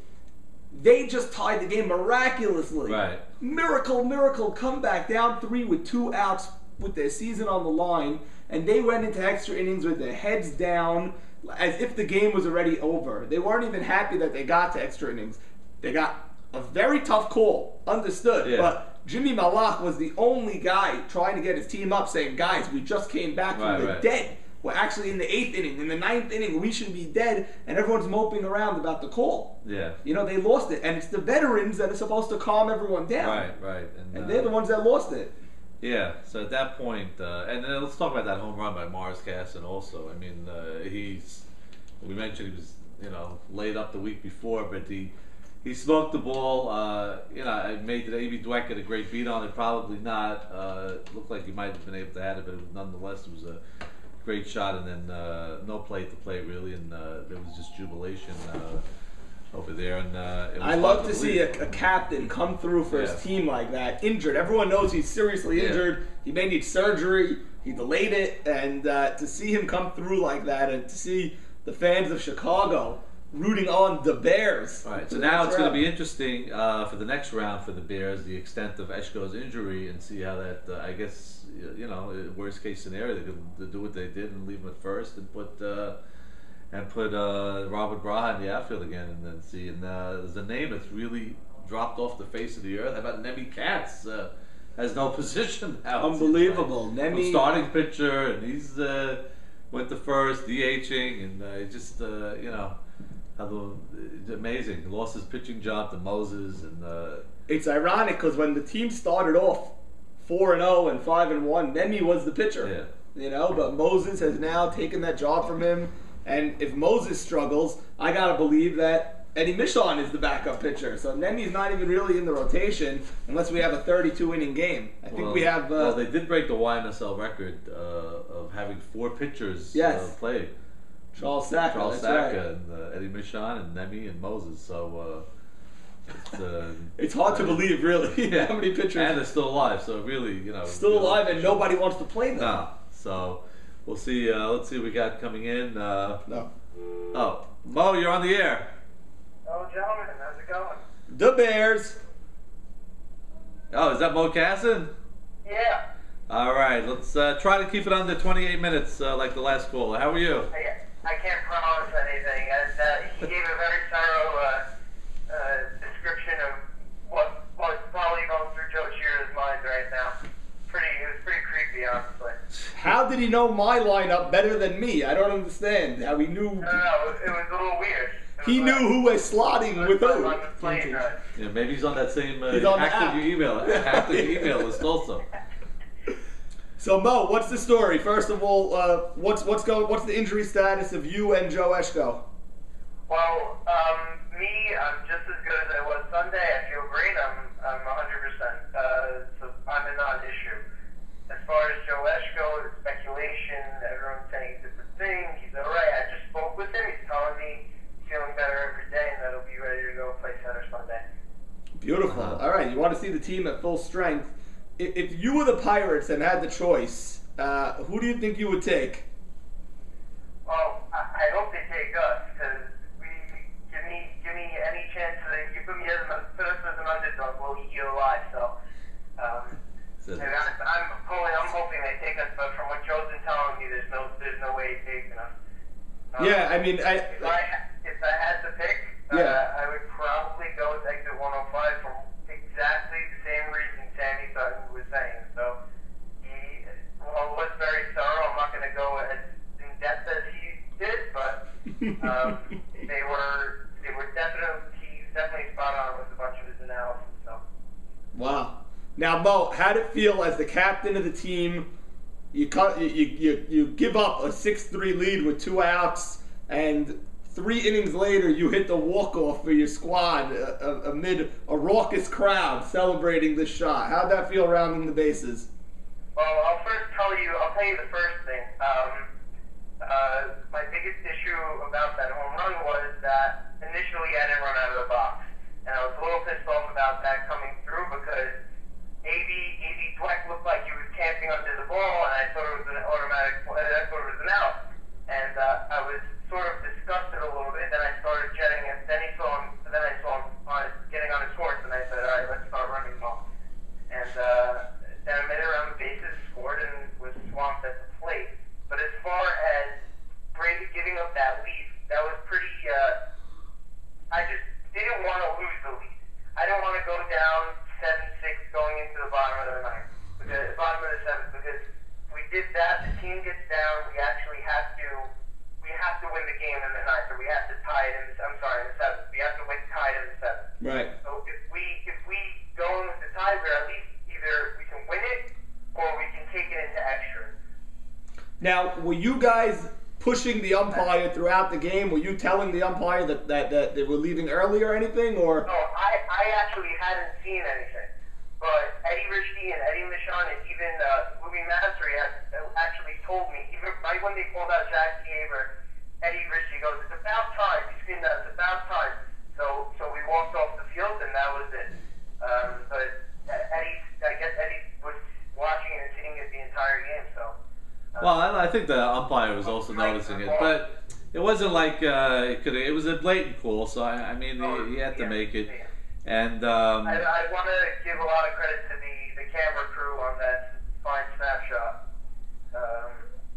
they just tied the game miraculously. Right. Miracle comeback, down 3 with 2 outs with their season on the line. And they went into extra innings with their heads down as if the game was already over. They weren't even happy that they got to extra innings. They got a very tough call, understood. Yeah. But Jimmy Malach was the only guy trying to get his team up, saying, guys, we just came back from the dead. We're actually in the 8th inning. In the 9th inning, we should be dead. And everyone's moping around about the call. Yeah. They lost it. And it's the veterans that are supposed to calm everyone down. Right. And they're the ones that lost it. Yeah, so at that point, and then let's talk about that home run by Morris Casson also. I mean, we mentioned he was, laid up the week before, but he smoked the ball. I made the A.B. Dweck get a great beat on it, probably not. Looked like he might have been able to have it, but nonetheless, it was a great shot, and then no play to play, really, and there was just jubilation over there, and I love to see a captain come through for his team like that, injured. Everyone knows he's seriously injured. He may need surgery. He delayed it, and to see him come through like that, and to see the fans of Chicago rooting on the Bears. All right, so now it's going to be interesting for the next round for the Bears, the extent of Eshko's injury, and see how that. I guess worst case scenario, they could do what they did and leave him at first and put Robert Braha in the outfield again, and then see. And there's a name that's really dropped off the face of the earth. How about Nemi Katz? Has no position now. Unbelievable. Nemi, from starting pitcher, and he's went to first, DHing, and just amazing. He lost his pitching job to Moses, and it's ironic because when the team started off 4-0 and 5-1, Nemi was the pitcher. Yeah. But Moses has now taken that job from him. And if Moses struggles, I gotta believe that Eddie Michon is the backup pitcher. So Nemi's not even really in the rotation unless we have a 32-inning game. I think we have. Well, they did break the YMSL record of having 4 pitchers play. Charles Saka, and Eddie Michon, and Nemi, and Moses. So it's hard to believe, really, how many pitchers. And they're still alive. So really, still alive, and nobody wants to play them. No. So. We'll see. Let's see what we got coming in. No. Oh, Mo, you're on the air. Oh, gentlemen, how's it going? The Bears. Oh, is that Mo Casson? Yeah. All right. Let's try to keep it under 28 minutes, like the last caller. How are you? I can't promise anything. He gave a very thorough description of what's probably going through Joe Shearer's mind right now. It was pretty creepy, honestly. How did he know my lineup better than me? I don't understand how he knew. No, it was a little weird. He knew who was slotting with who. Yeah, maybe he's on that same active your email list also. So Mo, what's the story? First of all, what's the injury status of you and Joe Eshko? Well, me, I'm just as good as I was Sunday. I feel great. I'm 100%. far as Joe Eshko, the speculation, everyone's saying different things. He's all right. I just spoke with him. He's telling me he's feeling better every day and that he'll be ready to go play center Sunday. Beautiful. All right, you want to see the team at full strength. If you were the Pirates and had the choice, who do you think you would take? Well, I hope they take us because give me any chance that you put us as an underdog, we'll eat you alive. So, I'm hoping they take us, but from what Joe's been telling me, there's no way he's taking us. Yeah, I mean, if I had to pick, I would probably go with exit 105 for exactly the same reason Sammy Sutton was saying. So he was very thorough. I'm not going to go as in depth as he did, but he's definitely spot on with a bunch of his analysis. So. Wow. Now, Mo, how did it feel as the captain of the team? You give up a 6-3 lead with 2 outs, and 3 innings later you hit the walk-off for your squad amid a raucous crowd celebrating this shot. How'd that feel rounding the bases? Well, I'll tell you the first thing. My biggest issue about that home run was that initially I didn't run out of the box, and I was a little pissed off about that coming through because A.B. Dweck looked like he was camping under the ball, and I thought it was an automatic. I thought it was an out, and I was sort of disgusted a little bit. Then I started jetting him. Then I saw him getting on his horse, and I said, "All right, let's start running him off." And then I made it around the bases, scored, and was swamped at the plate. But as far as Brady giving up that lead, that was pretty. I just didn't want to lose the lead. I didn't want to go down 7-6 going into the bottom of the ninth, bottom of the seventh, because if we did that, the team gets down. We actually have to win the game in the ninth, or we have to tie it in the seventh. We have to tie it in the seventh. Right. So if we go in with the tiebreaker, at least either we can win it or we can take it into extra. Now, were you guys pushing the umpire throughout the game? Were you telling the umpire that they were leaving early or anything? Or no, I actually hadn't seen anything. But Eddie Richie and Eddie Michon and even Louis Mastery actually told me, even right when they called out Jack Gaber, Eddie Richie goes, "It's about time." He screamed out, "It's about time." So we walked off the field and that was it. But I guess Eddie was watching and seeing it the entire game. So. Well, I think the umpire was also noticing it, but it wasn't like it was a blatant call. So I mean, he had to make it. And I want to give a lot of credit to the camera crew on that fine snapshot.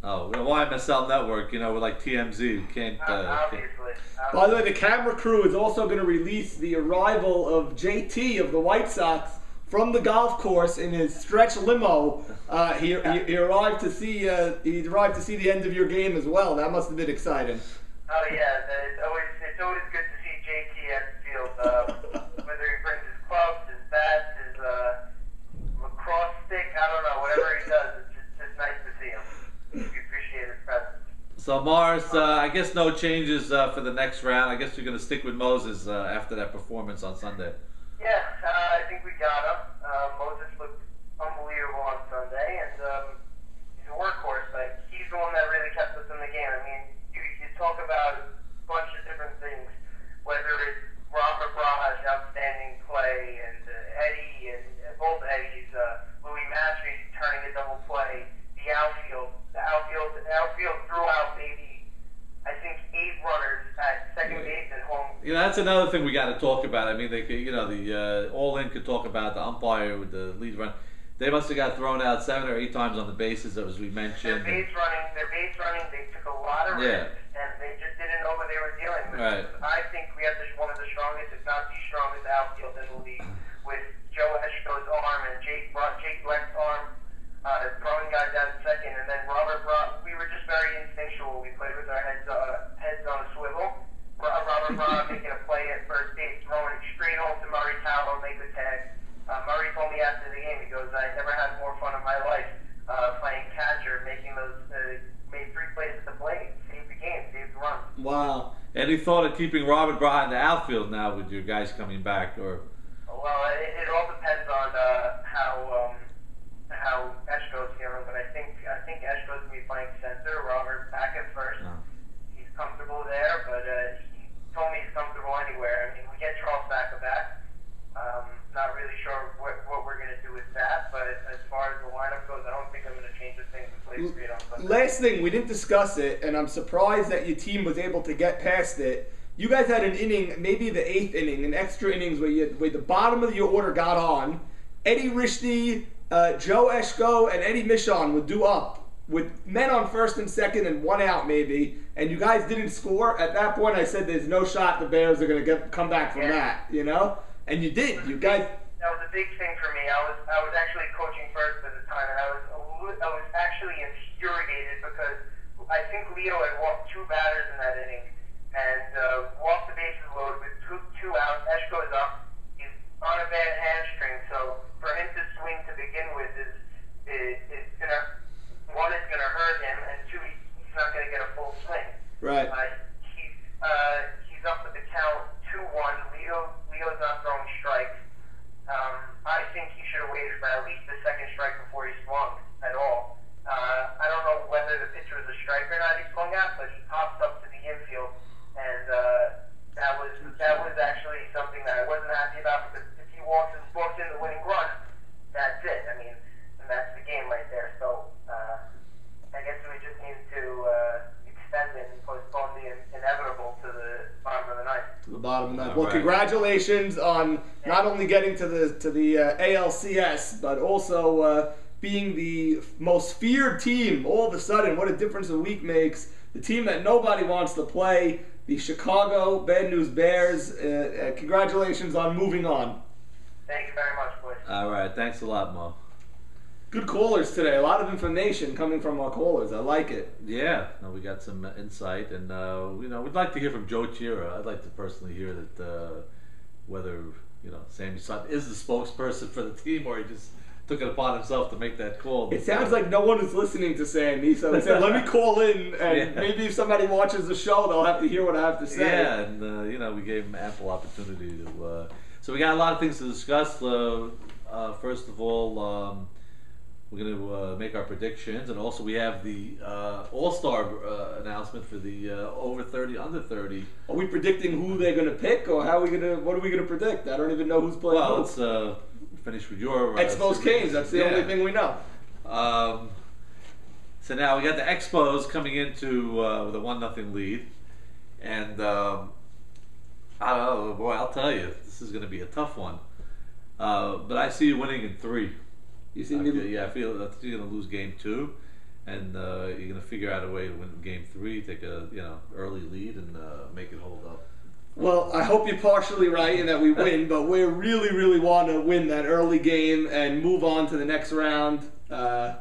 YMSL Network, we're like TMZ. You can't. Obviously. By the way, the camera crew is also going to release the arrival of JT of the White Sox from the golf course in his stretch limo. He arrived to see the end of your game as well. That must have been exciting. Oh yeah, it's always good to see JT at the field. Whether he brings his clubs, his bats, his lacrosse stick, I don't know, whatever he does, it's just nice to see him. We appreciate his presence. So Mars, I guess no changes for the next round. I guess you're going to stick with Moses after that performance on Sunday. Yeah, I think we got him. Moses looked unbelievable on Sunday, and he's a workhorse. Like, he's the one that really kept us in the game. I mean, you talk about a bunch of different things, whether it's Robert Braha's outstanding play, and Eddie, and both Eddies, Louis Mastery turning a double play, the outfield throughout maybe, I think, 8 runners at second base and home. That's another thing we got to talk about. I mean, they could, the All-In could talk about the umpire with the lead run. They must have got thrown out 7 or 8 times on the bases, as we mentioned. Their base running, they took a lot of risks, and they just didn't know what they were dealing with. Right. I think we have one of the strongest, if not the strongest, outfield in the league, with Joe Eshko's arm and Jake Dweck's arm, throwing guys out at second, and then Robert Braha. We were just very instinctual. We played with our heads on a swivel. Robert Braha making a play at first base, throwing it straight home to Murray Tallow, make the tag. Murray told me after the game, he goes, "I never had more fun in my life playing catcher, made 3 plays at the plate, saved the game, saved the run." Wow. Any thought of keeping Robert Braha in the outfield now with your guys coming back, or? Well, it all depends on how Eshko's feeling, but last thing, we didn't discuss it, and I'm surprised that your team was able to get past it. You guys had an inning, maybe the 8th inning, an extra innings where the bottom of your order got on. Eddie Rishdi, Joe Eshko, and Eddie Michon would do up with men on first and second and 1 out maybe, and you guys didn't score. At that point, I said there's no shot the Bears are going to come back from that, you know? And you did. You guys... That was a big thing for me. I was actually coaching first at the time, and I was actually infuriated because I think Leo had walked 2 batters in that inning and walked the bases loaded with two outs. Eshko's up. He's on a bad hamstring, so for him to swing to begin with is gonna, one, it's gonna hurt him, and 2, he's not gonna get a full swing. Right. He's up with the count 2-1. Leo's not throwing strikes. I think he should have waited for at least the second strike before he swung at all. I don't know whether the pitch was a strike or not he swung at, but he popped up to the infield, and that was actually something that I wasn't happy about, because if he walks in the winning run, that's it. I mean, and that's the game right there. So I guess we just need to extend it and postpone the inevitable to the bottom of the ninth. To the bottom of the ninth. Well, congratulations on not only getting to the ALCS, but also being the most feared team all of a sudden. What a difference a week makes. The team that nobody wants to play, the Chicago Bad News Bears. Congratulations on moving on. Thank you very much, boys. All right, thanks a lot, Mo. Good callers today. A lot of information coming from our callers. I like it. Yeah, no, we got some insight, and we'd like to hear from Joe Chira. I'd like to personally hear that whether Sammy Sutton is the spokesperson for the team, or he just took it upon himself to make that call. It sounds like no one is listening to Sammy, so he said, "Let me call in, and maybe if somebody watches the show, they'll have to hear what I have to say." Yeah, and we gave him ample opportunity to. So we got a lot of things to discuss. First of all, we're going to make our predictions, and also we have the All-Star announcement for the over 30, under 30. Are we predicting who they're going to pick, or what are we going to predict? I don't even know who's playing. Well, let's finish with your Expos Canes. That's the only thing we know. So now we got the Expos coming into with a 1-0 lead, and I don't know, boy, I'll tell you, this is going to be a tough one. But I see you winning in 3. You see me? I feel that you're going to lose game 2, and you're going to figure out a way to win game 3, take a early lead, and make it hold up. Well, I hope you're partially right in that we win, but we really, really want to win that early game and move on to the next round.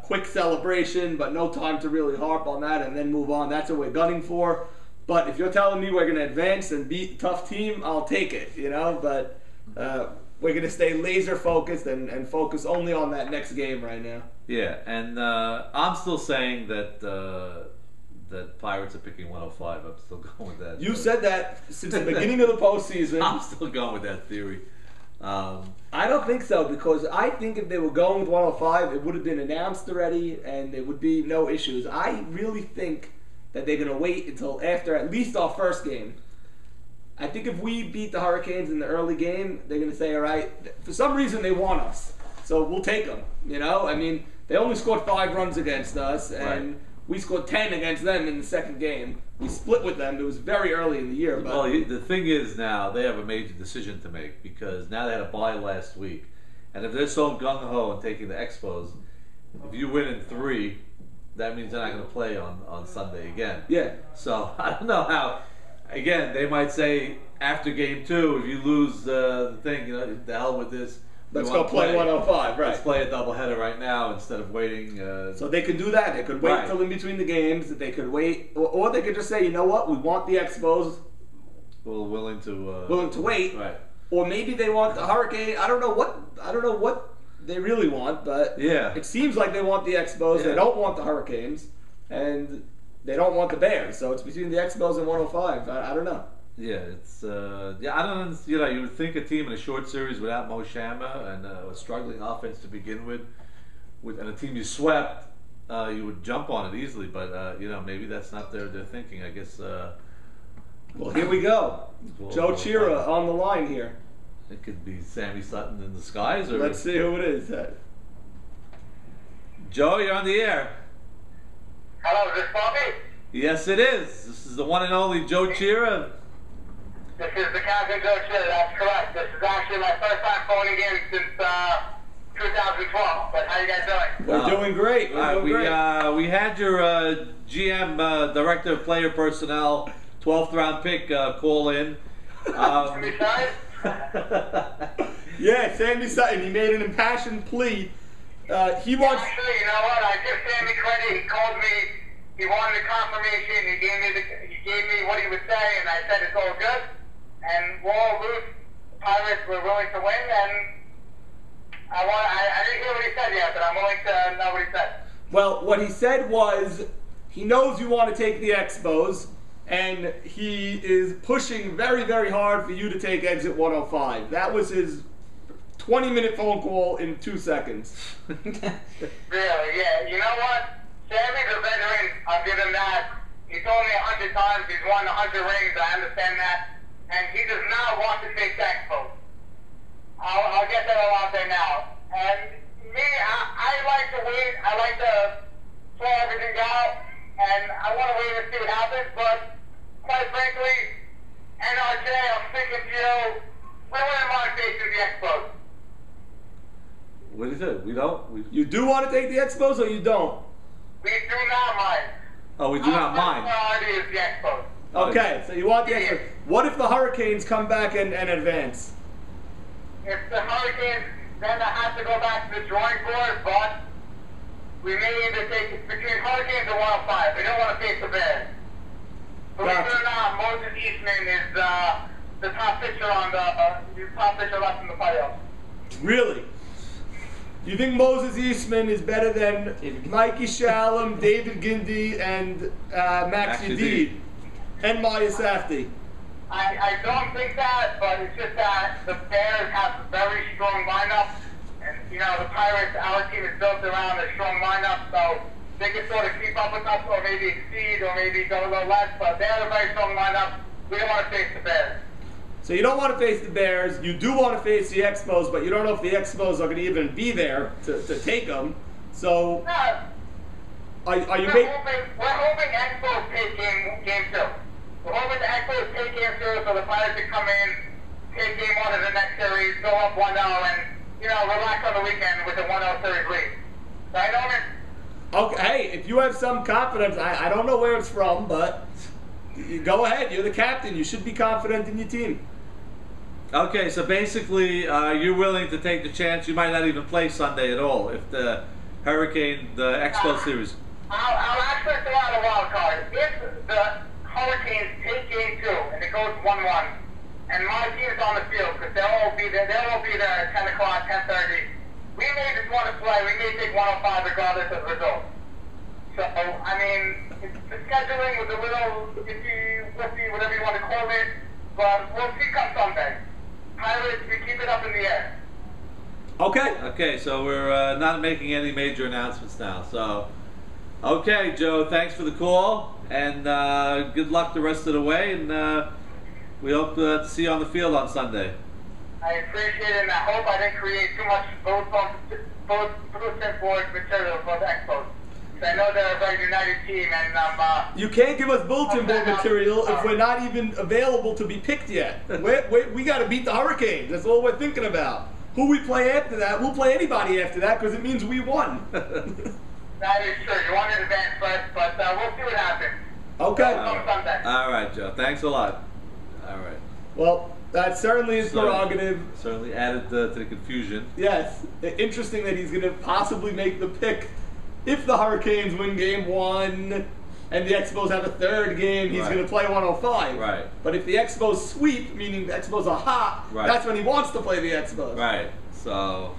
Quick celebration, but no time to really harp on that, and then move on. That's what we're gunning for. But if you're telling me we're going to advance and beat a tough team, I'll take it, But we're going to stay laser focused and focus only on that next game right now. Yeah, and I'm still saying that Pirates are picking 105. I'm still going with that. You said that since the beginning of the postseason. I'm still going with that theory. I don't think so, because I think if they were going with 105, it would have been announced already, and there would be no issues. I really think that they're going to wait until after at least our first game. I think if we beat the Hurricanes in the early game, they're going to say, all right, for some reason they want us, so we'll take them, I mean, they only scored 5 runs against us, and we scored 10 against them in the second game. We split with them. It was very early in the year. But well, the thing is now they have a major decision to make, because now they had a bye last week, and if they're so gung-ho and taking the Expos, if you win in 3, that means they're not going to play on Sunday again. Yeah. So I don't know how. Again, they might say after game 2, if you lose the thing, the hell with this. Let's go play 105, right. Let's play a doubleheader right now instead of waiting. So they could do that. They could wait till in between the games. They could wait. Or they could just say, you know what, we want the Expos. We're willing to wait. Right. Or maybe they want the Hurricane. I don't know what they really want, but it seems like they want the Expos. They don't want the Hurricanes. And they don't want the Bears, so it's between the Expos and 105. I don't know. Yeah, it's I don't. You would think a team in a short series without Mo Shama and a struggling offense to begin with and a team you swept, you would jump on it easily. But maybe that's not their thinking. I guess. Well, here we go. Joe Chira on the line here. It could be Sammy Sutton in the skies, or let's see who it is. Joe, you're on the air. Hello, is this Bobby? Yes, it is. This is the one and only Joe Chira. This is the Captain Joe Chira, that's correct. This is actually my first time phoning in since 2012. But how you guys doing? We're doing great. We had your GM, Director of Player Personnel, 12th round pick call in. Sammy Sutton? Yeah, Sammy Sutton. He made an impassioned plea. He wants. Actually, you know what? I give Sammy credit. He called me. He wanted a confirmation. He gave me what he would say, and I said it's all good. And we'll all lose. The Pirates were willing to win, and I didn't hear what he said yet, but I'm willing to know what he said. Well, what he said was he knows you want to take the Expos, and he is pushing very, very hard for you to take exit 105. That was his 20-minute phone call in 2 seconds. Really? Yeah. You know what? Sammy's a veteran. I'll give him that. He told me 100 times he's won 100 rings. I understand that. And he does not want to take the Expos. I'll get that all out there now. And me, I like to wait. I like to play everything out. And I want to wait and see what happens. But quite frankly, NRJ, I'm thinking to you, we wouldn't mind facing the Expos. What do you say? We don't? You do want to take the Expos, or you don't? We do not mind. Oh, we do not mind. Our priority is the Expos. Okay, so you want the Expos. What if the Hurricanes come back and advance? If the Hurricanes, then I have to go back to the drawing board, but we may either take it between Hurricanes and 105. We don't want to face the Bears. Believe it or not, Moses Eastman is the top pitcher on the top pitcher left in the playoffs. Really? You think Moses Eastman is better than Mikey Shalom, David Gindey, and Max Yedid, and Maya Safdie? I don't think that, but it's just that the Bears have a very strong lineup, and you know the Pirates, our team is built around a strong lineup, so they can sort of keep up with us, or maybe exceed, or maybe go a little less. But they have a very strong lineup. We don't want to face the Bears. So you don't want to face the Bears. You do want to face the Expos, but you don't know if the Expos are going to even be there to take them. So are you? We're hoping Expos take game 2. We're hoping the Expos take game 2, so the Pirates can come in, take game 1 of the next series, go up 1-0, and relax on the weekend with a 1-0 series lead. Right, Norman? Okay. Hey, if you have some confidence, I don't know where it's from, but you go ahead. You're the captain. You should be confident in your team. Okay, so basically, you're willing to take the chance. You might not even play Sunday at all if the Hurricane, the Expo series. I'll actually throw out a wild card. If the Hurricanes take game 2 and it goes 1-1, and my team's on the field because they'll all be there at 10 o'clock, 10:30. We may just want to play. We may take 105 regardless of the result. So I mean, the scheduling was a little iffy, whatever you want to call it, but we'll see come Sunday. Pirates, we keep it up in the air. Okay. Okay, so we're not making any major announcements now. So, okay, Joe, thanks for the call, and good luck the rest of the way, and we hope to see you on the field on Sunday. I appreciate it, and I hope I didn't create too much bulletin board material for the Expos. I know they're a very united team, and you can't give us bulletin board material if we're not even available to be picked yet. We got to beat the Hurricanes. That's all we're thinking about. Who we play after that? We'll play anybody after that because it means we won. That is true. You want to advance first, but we'll see what happens. Okay. All right, Joe. Thanks a lot. All right. Well, that certainly is prerogative. Certainly added to the confusion. Yes. Interesting that he's going to possibly make the pick. If the Hurricanes win game 1 and the Expos have a third game, he's going to play 105. Right. But if the Expos sweep, meaning the Expos are hot, that's when he wants to play the Expos. Right. So.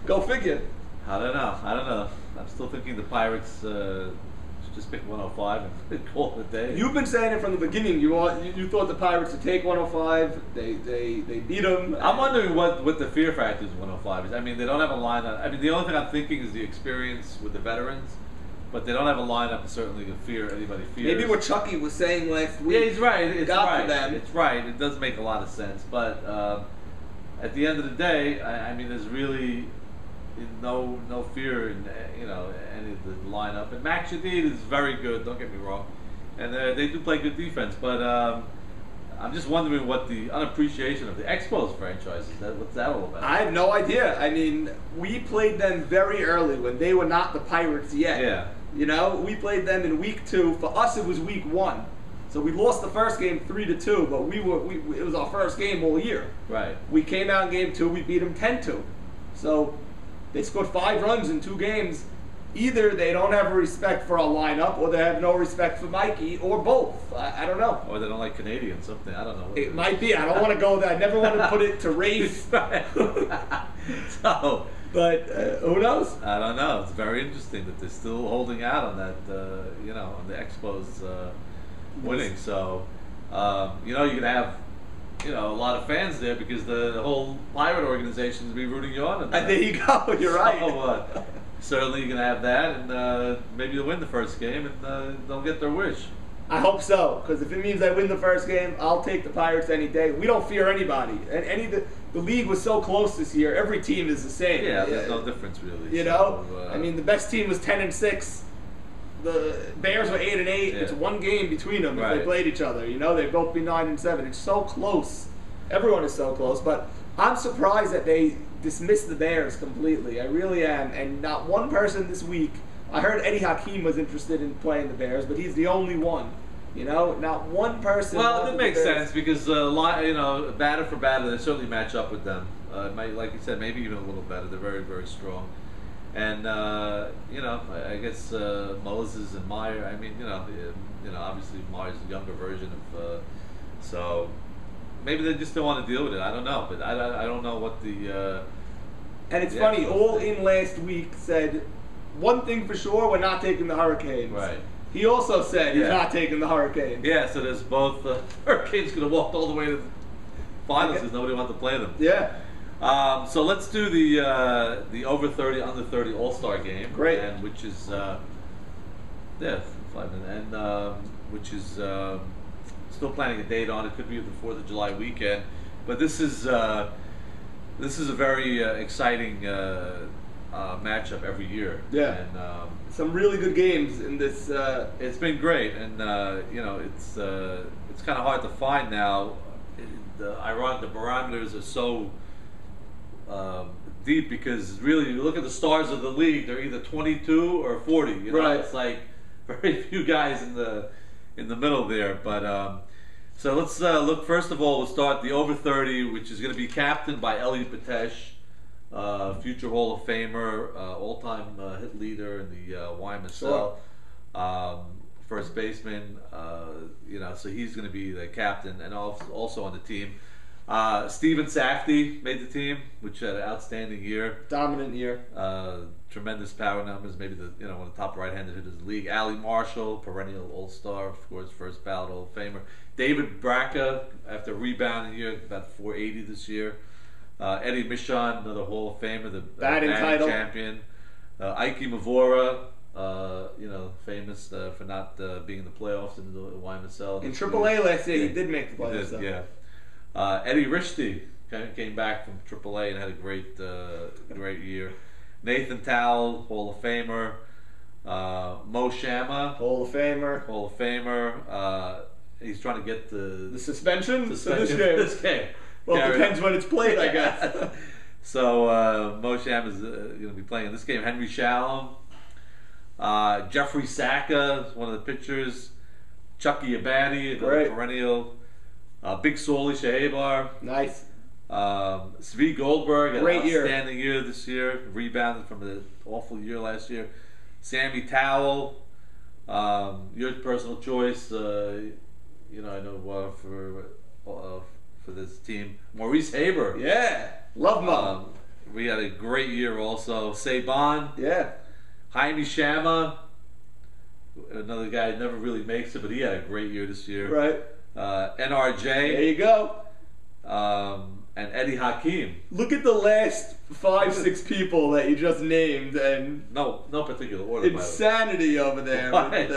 Go figure. I don't know. I'm still thinking the Pirates should just pick 105 and call it a day. You've been saying it from the beginning. You thought the Pirates would take 105. They beat them. I'm wondering what the fear factor is 105 is. I mean, they don't have a lineup. I mean, the only thing I'm thinking is the experience with the veterans, but they don't have a lineup certainly to fear anybody fears. Maybe what Chucky was saying last week. Yeah, he's right. It's right. Them. It's right. It does make a lot of sense. But at the end of the day, I mean, there's really no fear in any of the lineup. And Max Shadid is very good. Don't get me wrong, and they do play good defense. But I'm just wondering what the unappreciation of the Expos franchise is. What's that all about? I have no idea. I mean, we played them very early when they were not the Pirates yet. Yeah. We played them in week 2. For us, it was week 1. So we lost the first game 3-2, but it was our first game all year. Right. We came out in game 2, we beat them 10-2. So they scored 5 runs in 2 games. Either they don't have a respect for our lineup, or they have no respect for Mikey, or both. I don't know. Or they don't like Canadians, something. I don't know. It might be. I don't want to go there. I never want to put it to race. So, but who knows? I don't know. It's very interesting that they're still holding out on that, on the Expos winning. So, you're going to have, a lot of fans there because the whole pirate organization is be rooting you on. There you go. You're right. So, certainly you're going to have that, and maybe you'll win the first game, and they'll get their wish. I hope so, because if it means I win the first game, I'll take the Pirates any day. We don't fear anybody. And the league was so close this year. Every team is the same. Yeah, there's no difference really. I mean, the best team was 10-6. The Bears were 8-8. Yeah. It's one game between them right. if they played each other. They'd both be 9-7. It's so close. Everyone is so close. But I'm surprised that they dismissed the Bears completely. I really am. And not one person this week. I heard Eddie Hakeem was interested in playing the Bears, but he's the only one. Not one person. Well, it makes sense because batter for batter, they certainly match up with them. Like you said, maybe even a little better. They're very, very strong. And I guess Moses and Meyer. I mean, obviously Meyer's a younger version of. So maybe they just don't want to deal with it. I don't know, but I don't know what the. And it's funny. All in last week said one thing for sure: we're not taking the Hurricanes. Right. He also said he's not taking the Hurricanes. Yeah. So there's both. Hurricanes going to walk all the way to the finals because nobody wants to play them. Yeah. So let's do the over 30, under 30 All-Star game. Great. And which is 5 minutes, and which is still planning a date on. It could be the 4th of July weekend, but this is a very exciting matchup every year. Yeah. And some really good games in this. It's been great, and it's kind of hard to find now. The barometers are so deep because really, you look at the stars of the league; they're either 22 or 40. Right. It's like very few guys in the middle there. But so let's look. First of all, we'll start the over 30, which is going to be captained by Elliot Patesh, future Hall of Famer, all-time hit leader in the YMSL, first baseman. So he's going to be the captain and also on the team. Steven Safdie made the team, which had an outstanding year. Dominant year. Tremendous power numbers, maybe one of the top right-handed hitters in the league. Allie Marshall, perennial All-Star, of course, first ballot Hall of Famer. David Bracca, after rebounding year, about 480 this year. Eddie Michon, another Hall of Famer, the batting champion. Ike Mavora, famous for not being in the playoffs in the YMSL. In AAA last year, he did make the playoffs. Yeah. Eddie Risty came back from AAA and had a great year. Nathan Towle, Hall of Famer. Mo Shama, Hall of Famer. He's trying to get the suspension for this game. Well, it depends when it's played, I guess. So Mo Shama is going to be playing in this game. Henry Shalom, Jeffrey Saka, one of the pitchers. Chucky Abadi, the perennial. Big Soli Shahabar. Nice. Svi Goldberg, had great an outstanding year this year, rebounded from an awful year last year. Sammy Towell, your personal choice. I know for this team. Maurice Haber. Yeah, love Mo. We had a great year also. Saban. Yeah. Jaime Shama, another guy who never really makes it, but he had a great year this year. Right. NRJ. There you go. And Eddie Hakeem. Look at the last 5-6 people that you just named, and no particular order. Insanity over there. With,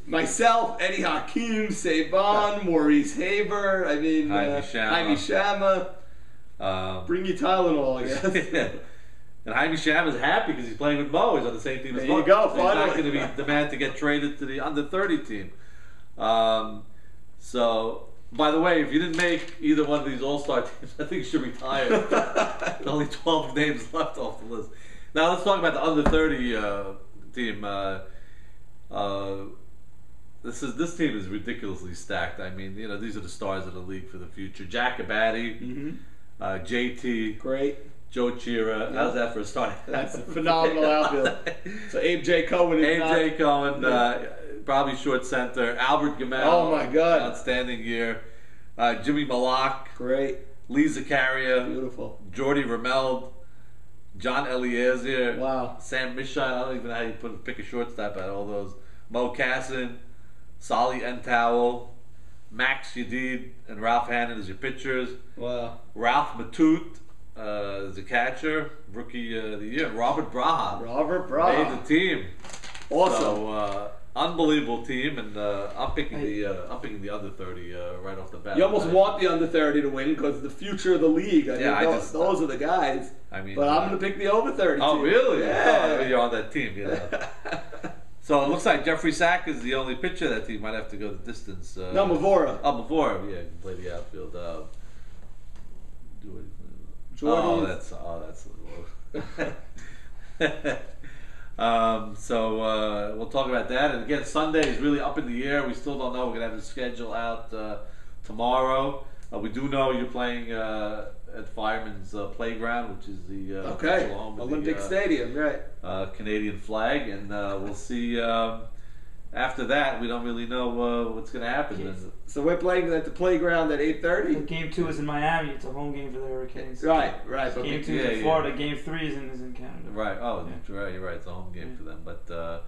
myself, Eddie Hakeem, Saban, Maurice Haber. I mean, Jaime Shama. Bring you Tylenol, I guess. And Jaime Sham is happy because he's playing with Mo. He's on the same team as Mo. There you go, so he's not finally. going to be the man to get traded to the under 30 team. So, by the way, if you didn't make either one of these All-Star teams, I think you should retire. There's only 12 names left off the list. Now let's talk about the under 30 team. This team is ridiculously stacked. I mean, you know, these are the stars of the league for the future. Jack Abadi, JT, Great. Joe Chira. How's that for a start? That's a phenomenal outfield. So Abe J. Cohen is AJ Cohen, probably short center. Albert Gamel. Oh my God. Outstanding year. Jimmy Malak. great. Lee Zakaria. Beautiful. Jordy Rameld. John Eliezer. Wow. Sam Mishai. I don't even know how you pick a shortstop out of all those. Mo Casson. Solly Entowell. Max Yadid and Ralph Hannon as your pitchers. Wow. Ralph Matute as a catcher. Rookie of the year. Robert Braha. Robert Braha. Made the team. Awesome. So unbelievable team, and I'm picking the under 30 right off the bat. You almost want the under 30 to win because the future of the league. Those are the guys. I mean, but I'm going to pick the over 30 Oh, team. really? Yeah. Oh, you're on that team, you know. So it looks like Jeffrey Sack is the only pitcher that team might have to go the distance. No, Mavora. Oh, Mavora, yeah, can play the outfield. Jordan. That's so we'll talk about that. And again, Sunday is really up in the air. We still don't know. We're gonna have the schedule out tomorrow. We do know you're playing at Fireman's Playground, which is the official home of Olympic the, Stadium, right? Canadian flag, and we'll see. After that, we don't really know what's going to happen. So we're playing at the playground at 8:30. Game 2 is in Miami. It's a home game for the Hurricanes. Right. But Game 2 is in Florida. Game 3 is in Canada. Right. Oh, right. You're right. It's a home game for them. But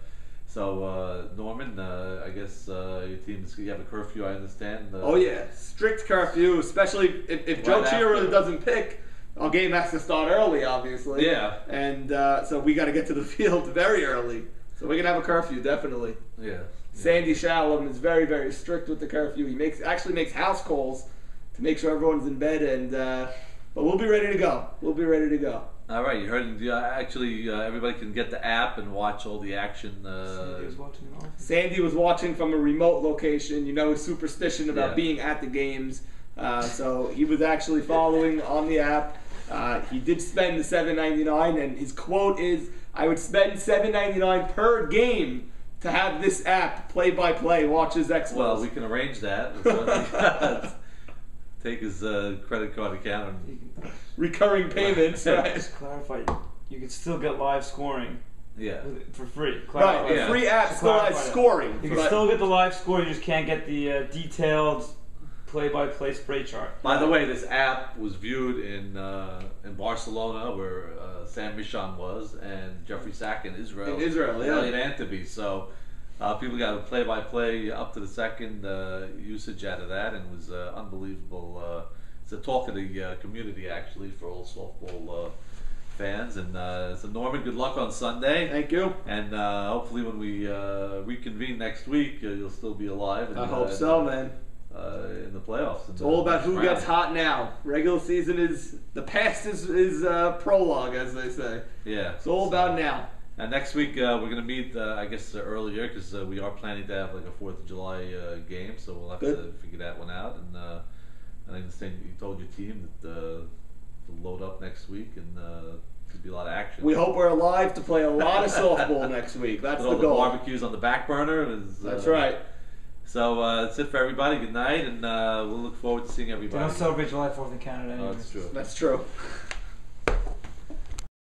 so Norman, I guess your team you have a curfew. I understand. Oh yeah, strict curfew, especially if Joe Chira doesn't pick. Our game has to start early, obviously. Yeah. And so we got to get to the field very early. So we're gonna have a curfew, definitely. Yeah. Sandy Shalom is very, very strict with the curfew. He actually makes house calls to make sure everyone's in bed, and but we'll be ready to go. All right, you heard. Actually, everybody can get the app and watch all the action. Sandy was watching in office. Sandy was watching from a remote location. You know his superstition about being at the games, so he was actually following on the app. He did spend the $7.99, and his quote is, "I would spend $7.99 per game to have this app play-by-play watch his Expos." Well, we can arrange that. Take his credit card account and recurring payments, right? Just clarify, you can still get live scoring. Yeah. For free. Right, the free app still has scoring. You can still get the live score, you just can't get the detailed play-by-play spray chart. By the way, this app was viewed in Barcelona, where Sam Mishon was, and Jeffrey Sack in Israel. Elliot Anteby. So people got a play-by-play up to the second usage out of that, and it was unbelievable. It's a talk of the community, actually, for all softball fans. And so Norman, good luck on Sunday. Thank you. And hopefully when we reconvene next week, you'll still be alive. And, I hope so, man. In the playoffs. It's all about who gets hot now. Regular season is the past is prologue, as they say. Yeah. It's all about now. And next week we're going to meet, I guess, earlier, because we are planning to have like a 4th of July game, so we'll have to figure that one out. And I understand you told your team that to load up next week, and could be a lot of action. We hope we're alive to play a lot of softball next week. That's the goal. All the barbecues on the back burner. That's right. So that's it for everybody. Good night, and we'll look forward to seeing everybody. They don't celebrate July 4th in Canada anyway. Oh, that's true. That's true.